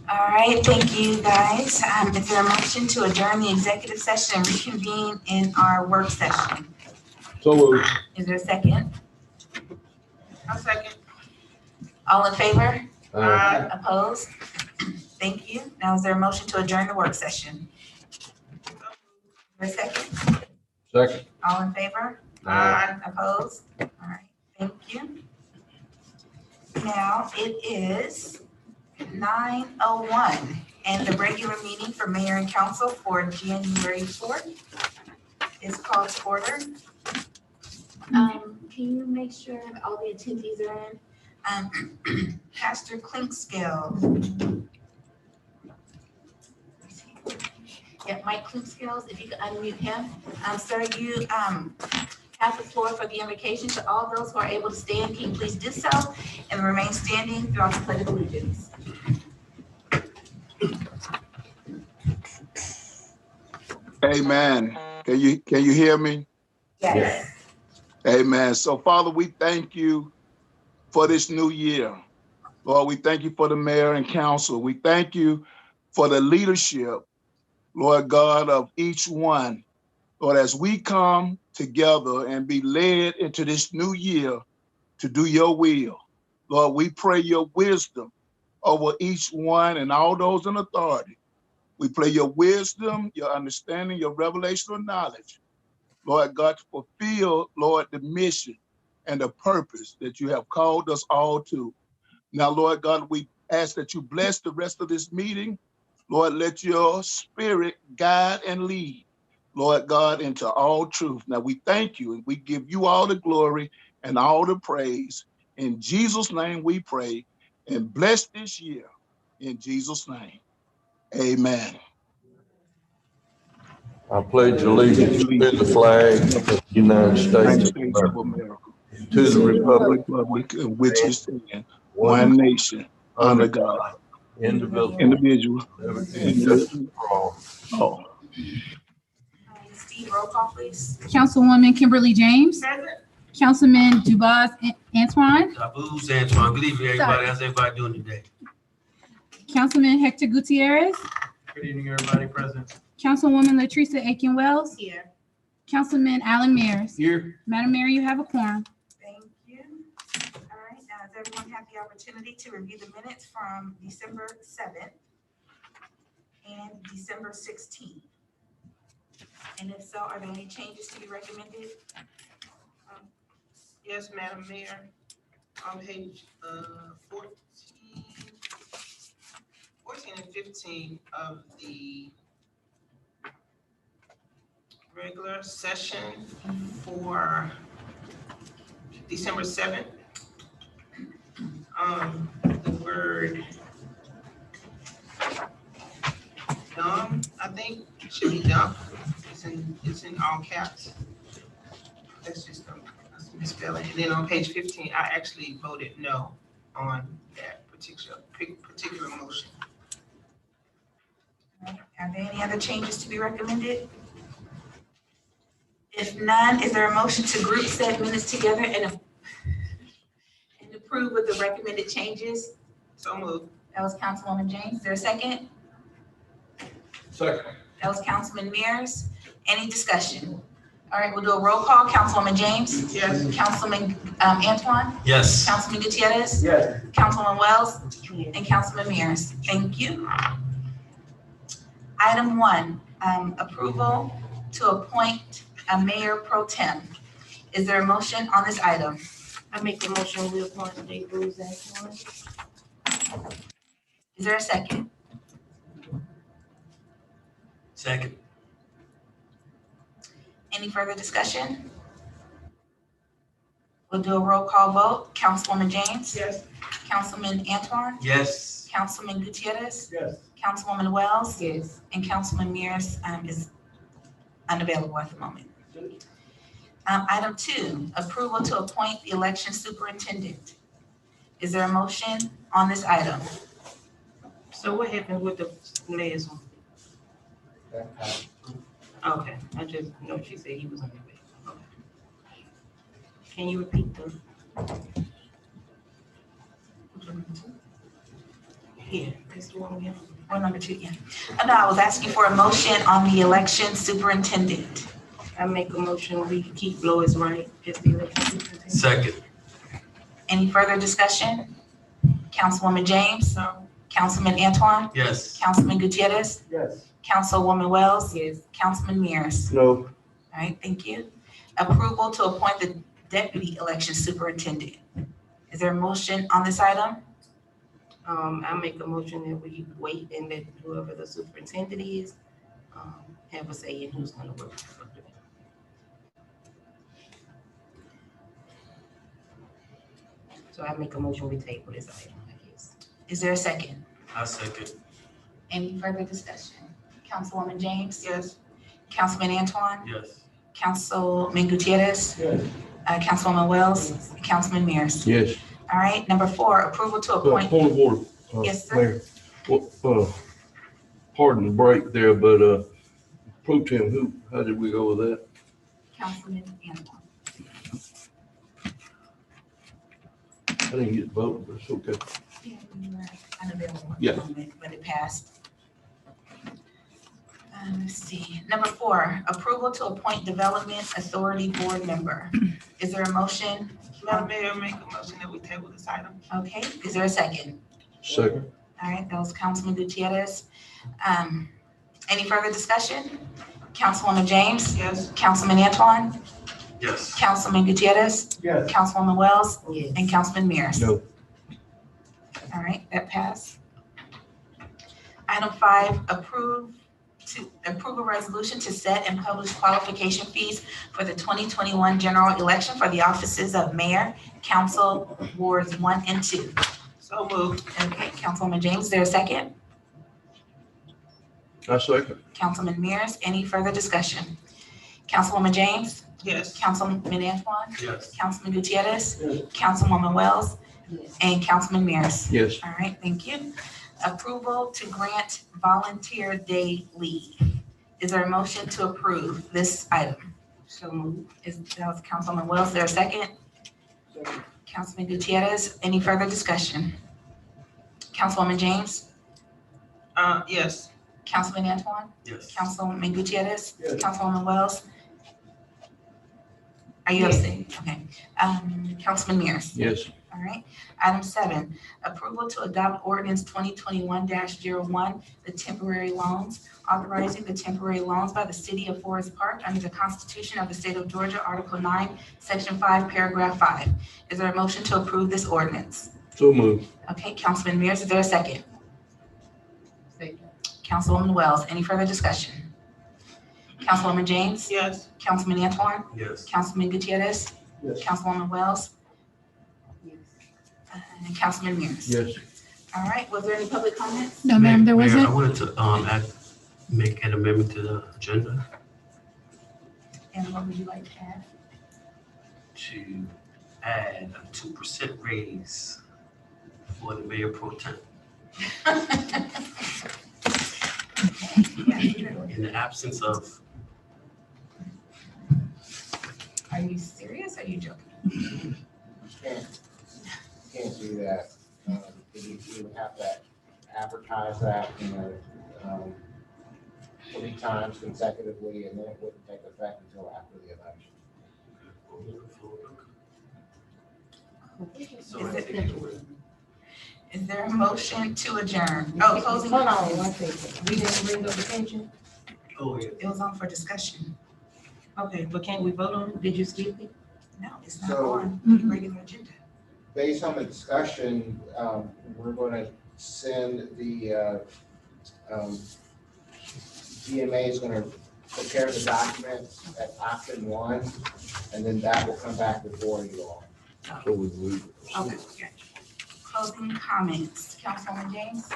right, thank you, guys. Is there a motion to adjourn the executive session and reconvene in our work session? So moved. Is there a second? I'll second. All in favor? Aye. Opposed? Thank you. Now, is there a motion to adjourn the work session? Is there a second? Second. All in favor? Aye. Opposed? All right, thank you. Now, it is 9:01, and the regular meeting for mayor and council for January 4th is called to order. Can you make sure that all the attendees are in? Pastor Clinkscale. Yeah, Mike Clinkscales, if you could unmute him. Sir, you have the floor for the invocation. To all those who are able to stand, can you please do so and remain standing throughout the pledge of allegiance. Amen. Can you hear me? Yes. Amen. So Father, we thank you for this new year. Lord, we thank you for the mayor and council. We thank you for the leadership, Lord God, of each one. Lord, as we come together and be led into this new year to do your will, Lord, we pray your wisdom over each one and all those in authority. We pray your wisdom, your understanding, your revelational knowledge, Lord God, to fulfill, Lord, the mission and the purpose that you have called us all to. Now, Lord God, we ask that you bless the rest of this meeting. Lord, let your spirit guide and lead, Lord God, into all truth. Now, we thank you and we give you all the glory and all the praise. In Jesus' name we pray, and bless this year in Jesus' name. Amen. I pledge allegiance to the flag of the United States of America, to the republic in which is stand, one nation, under God, indivisible, and for all. Oh. Steve, roll call, please. Councilwoman Kimberly James. Present. Councilman Dubas Antoine. Taboo's Antoine. Good evening, everybody. How's everybody doing today? Councilman Hector Gutierrez. Good evening, everybody present. Councilwoman Latresa Aiken-Wells. Here. Councilman Alan Mears. Here. Madam Mayor, you have a quorum. Thank you. All right, now has everyone had the opportunity to review the minutes from December 7th and December 16th? And if so, are there any changes to be recommended? Yes, Madam Mayor. On page 14 and 15 of the regular session for December 7th. The word dumb, I think, should be dumb. It's in all caps. That's just a misspelling. And then on page 15, I actually voted no on that particular motion. Are there any other changes to be recommended? If none, is there a motion to group said minutes together and approve with the recommended changes? So moved. That was Councilwoman James. Is there a second? Second. That was Councilman Mears. Any discussion? All right, we'll do a roll call. Councilwoman James? Yes. Councilman Antoine? Yes. Councilman Gutierrez? Yes. Councilwoman Wells? And Councilman Mears. Thank you. Item 1, approval to appoint a mayor pro tem. Is there a motion on this item? I make the motion, we appoint Dave Bruce Antoine. Is there a second? Second. Any further discussion? We'll do a roll call vote. Councilwoman James? Yes. Councilman Antoine? Yes. Councilman Gutierrez? Yes. Councilwoman Wells? Yes. And Councilman Mears is unavailable at the moment. Item 2, approval to appoint the election superintendent. Is there a motion on this item? So what happened with the last one? Okay, I just know she said he was on the way. Okay. Can you repeat the? Yeah, that's the one we have. Or number 2, yeah. No, I was asking for a motion on the election superintendent. I make a motion, we keep Lois Wright as the election superintendent. Second. Any further discussion? Councilwoman James? No. Councilman Antoine? Yes. Councilman Gutierrez? Yes. Councilwoman Wells? Yes. Councilman Mears? No. All right, thank you. Approval to appoint the deputy election superintendent. Is there a motion on this item? I make a motion that we wait and let whoever the superintendent is, have a say in who's gonna work. So I make a motion, we table this item, I guess. Is there a second? I second. Any further discussion? Councilwoman James? Yes. Councilman Antoine? Yes. Councilman Gutierrez? Yes. Councilwoman Wells? Councilman Mears? Yes. All right, number 4, approval to appoint. Point of order. Yes, sir. Mayor. Well, pardon the break there, but pro tem, how did we go with that? Councilman Antoine. I didn't get voted, but it's okay. Yeah, you were unavailable at Yeah. the moment, but it passed. Let's see. Number 4, approval to appoint Development Authority Board member. Is there a motion? Madam Mayor, make a motion that we table this item. Okay, is there a second? Second. All right, that was Councilman Gutierrez. Any further discussion? Councilwoman James? Yes. Councilman Antoine? Yes. Councilman Gutierrez? Yes. Councilwoman Wells? Yes. And Councilman Mears? No. All right, that passed. Item 5, approve a resolution to set and publish qualification fees for the 2021 general election for the offices of mayor, council, wards 1 and 2. So moved. Okay, Councilwoman James, is there a second? I second. Councilman Mears, any further discussion? Councilwoman James? Yes. Councilman Antoine? Yes. Councilman Gutierrez? Yes. Councilwoman Wells? Yes. And Councilman Mears? Yes. All right, thank you. Approval to grant volunteer day leave. Is there a motion to approve this item? So moved. That was Councilman Wells, is there a second? Councilman Gutierrez, any further discussion? Councilwoman James? Yes. Councilman Antoine? Yes. Councilman Gutierrez? Yes. Councilwoman Wells? Are you Yes. abstaining? Okay. Councilman Mears? Yes. All right. Item 7, approval to adopt ordinance 2021-01, the temporary loans, authorizing the temporary loans by the city of Forest Park under the Constitution of the State of Georgia, Article 9, Section 5, Paragraph 5. Is there a motion to approve this ordinance? So moved. Okay, Councilman Mears, is there a second? Second. Councilwoman Wells, any further discussion? Councilwoman James? Yes. Councilman Antoine? Yes. Councilman Gutierrez? Yes. Councilwoman Wells? Yes. And Councilman Mears? Yes. All right, was there any public comments? No, ma'am, there Mayor, wasn't. I wanted to make an amendment to the agenda And what would you like to add? to add a 2% raise for the mayor pro tem. In the absence of, Are you serious? Or are you joking? Can't do that. You would have to advertise that, 3 times consecutively, and then it wouldn't take effect until after the election. so I take it away. Is there a motion to adjourn? Oh, closing. Hold on one second. We didn't bring up the pension? Oh, yeah. It was on for discussion. Okay, but can't we vote on it? Did you skip it? No, it's not So- on the regular agenda. Based on the discussion, we're going to send the DMA is going to prepare the documents at option 1, and then that will come back before you all. So we move. Okay. Closing comments. Councilwoman James?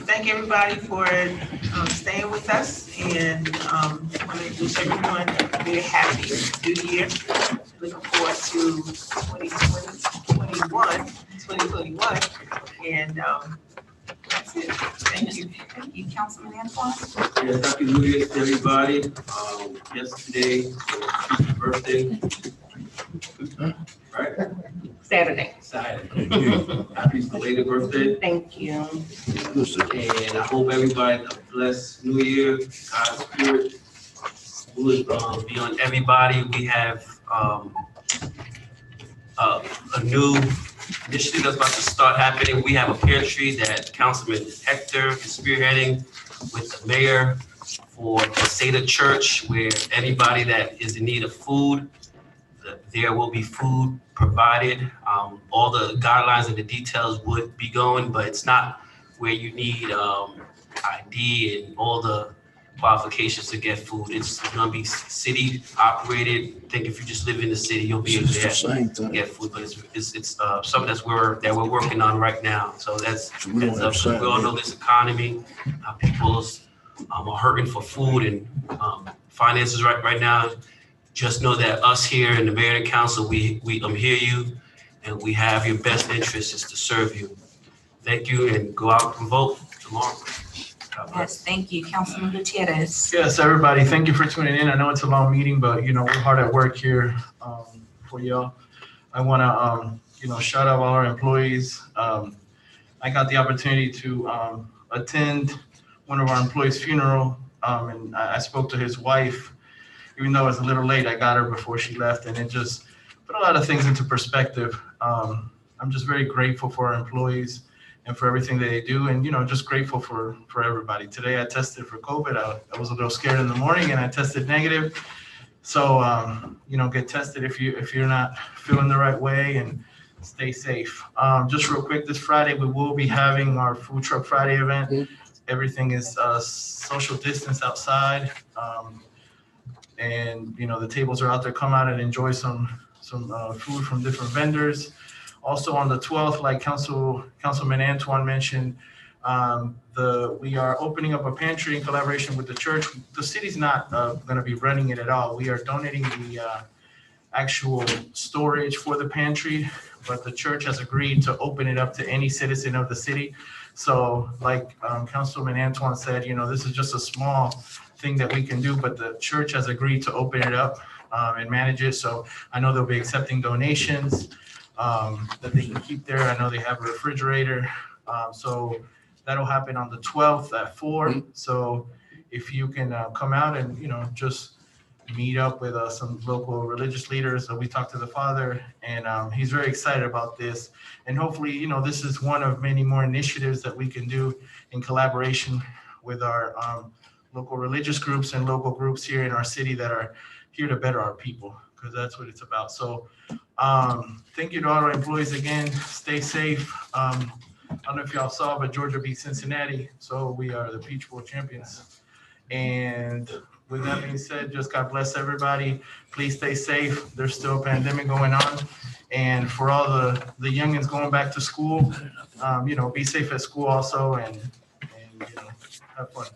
Thank everybody for staying with us, and I want to wish everyone a very happy new year. Looking forward to 2021, and that's it. Thank you. Thank you, Councilman Antoine. Yes, happy New Year to everybody. Yesterday, was Pete's birthday. Right? Saturday. Saturday. Happy belated birthday. Thank you. And I hope everybody a blessed new year. God's spirit would be on everybody. We have a new initiative that's about to start happening. We have a pantry that Councilman Hector is spearheading with the mayor for Paseda Church, where anybody that is in need of food, there will be food provided. All the guidelines and the details would be going, but it's not where you need ID and all the qualifications to get food. It's gonna be city operated. I think if you just live in the city, you'll be able to get food, but it's something that we're working on right now. So that's we all know this economy, people are hurting for food and finances right now. Just know that us here in the mayor and council, we hear you, and we have your best interest is to serve you. Thank you, and go out and vote tomorrow. Yes, thank you. Councilman Gutierrez. Yes, everybody, thank you for tuning in. I know it's a long meeting, but you know, we're hard at work here for y'all. I wanna shout out all our employees. I got the opportunity to attend one of our employees' funeral, and I spoke to his wife. Even though it was a little late, I got her before she left, and it just put a lot of things into perspective. I'm just very grateful for our employees and for everything that they do, and just grateful for everybody. Today I tested for COVID. I was a little scared in the morning, and I tested negative. So get tested if you're not feeling the right way, and stay safe. Just real quick, this Friday we will be having our Food Truck Friday event. Everything is social distance outside. And the tables are out there. Come out and enjoy some food from different vendors. Also on the 12th, like Councilman Antoine mentioned, we are opening up a pantry in collaboration with the church. The city's not going to be running it at all. We are donating the actual storage for the pantry, but the church has agreed to open it up to any citizen of the city. So like Councilman Antoine said, this is just a small thing that we can do, but the church has agreed to open it up and manage it. So I know they'll be accepting donations that they can keep there. I know they have a refrigerator. So that'll happen on the 12th at 4. So if you can come out and, just meet up with some local religious leaders. So we talked to the father, and he's very excited about this. And hopefully, this is one of many more initiatives that we can do in collaboration with our local religious groups and local groups here in our city that are here to better our people, because that's what it's about. So thank you to all our employees again. Stay safe. I don't know if y'all saw, but Georgia beat Cincinnati. So we are the Peach Bowl champions. And with that being said, just God bless everybody. Please stay safe. There's still a pandemic going on. And for all the youngins going back to school, be safe at school also, and have fun.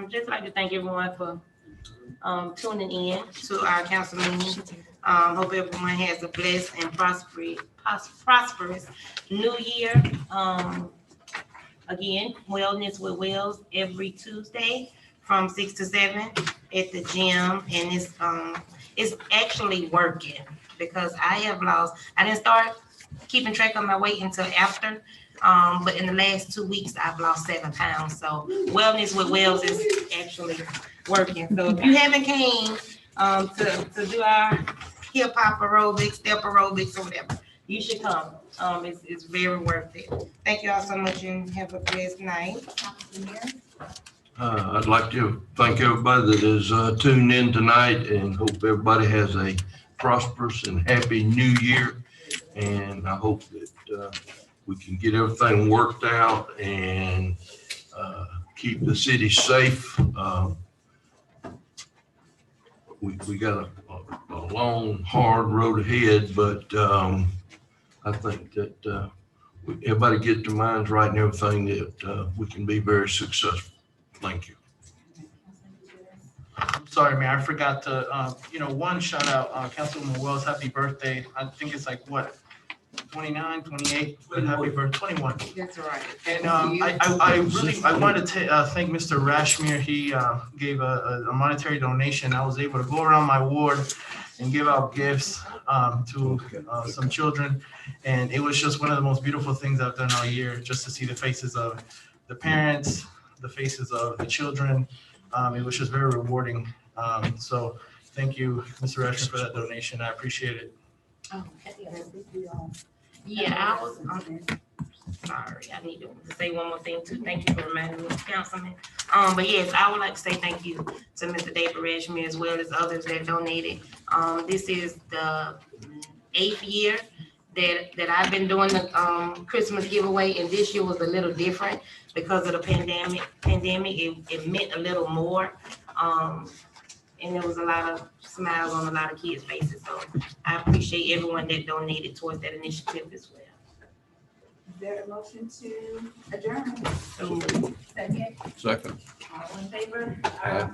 Just like to thank everyone for tuning in to our council meeting. Hope everyone has a blessed and prosperous new year. Again, Wellness with Wells every Tuesday from 6 to 7 at the gym, and it's actually working because I didn't start keeping track of my weight until after. But in the last 2 weeks, I've lost 7 pounds. So Wellness with Wells is actually working. So if you haven't came to do our hip hop aerobics, step aerobics, or whatever, you should come. It's very worth it. Thank you all so much, and have a blessed night. I'd like to thank everybody that is tuned in tonight, and hope everybody has a prosperous and happy new year. And I hope that we can get everything worked out and keep the city safe. We got a long, hard road ahead, but I think that everybody get their minds right and everything, that we can be very successful. Thank you. I'm sorry, Mayor, I forgot to, one shout out, Councilwoman Wells, happy birthday. I think it's like what, 29, 28, but happy birthday, 21. That's right. And I wanted to thank Mr. Rashmir. He gave a monetary donation. I was able to go around my ward and give out gifts. to some children. And it was just one of the most beautiful things I've done all year, just to see the faces of the parents, the faces of the children. It was just very rewarding. So thank you, Mr. Ashman, for that donation. I appreciate it. Yeah, I was, sorry, I need to say one more thing too. Thank you for reminding me, Councilman. But yes, I would like to say thank you to Mr. David Rashmi as well as others that donated. This is the 8th year that I've been doing the Christmas giveaway, and this year was a little different because of the pandemic. It meant a little more. And there was a lot of smiles on a lot of kids' faces. So I appreciate everyone that donated towards that initiative as well. Is there a motion to adjourn? So moved. Second, Second. all in favor? Aye.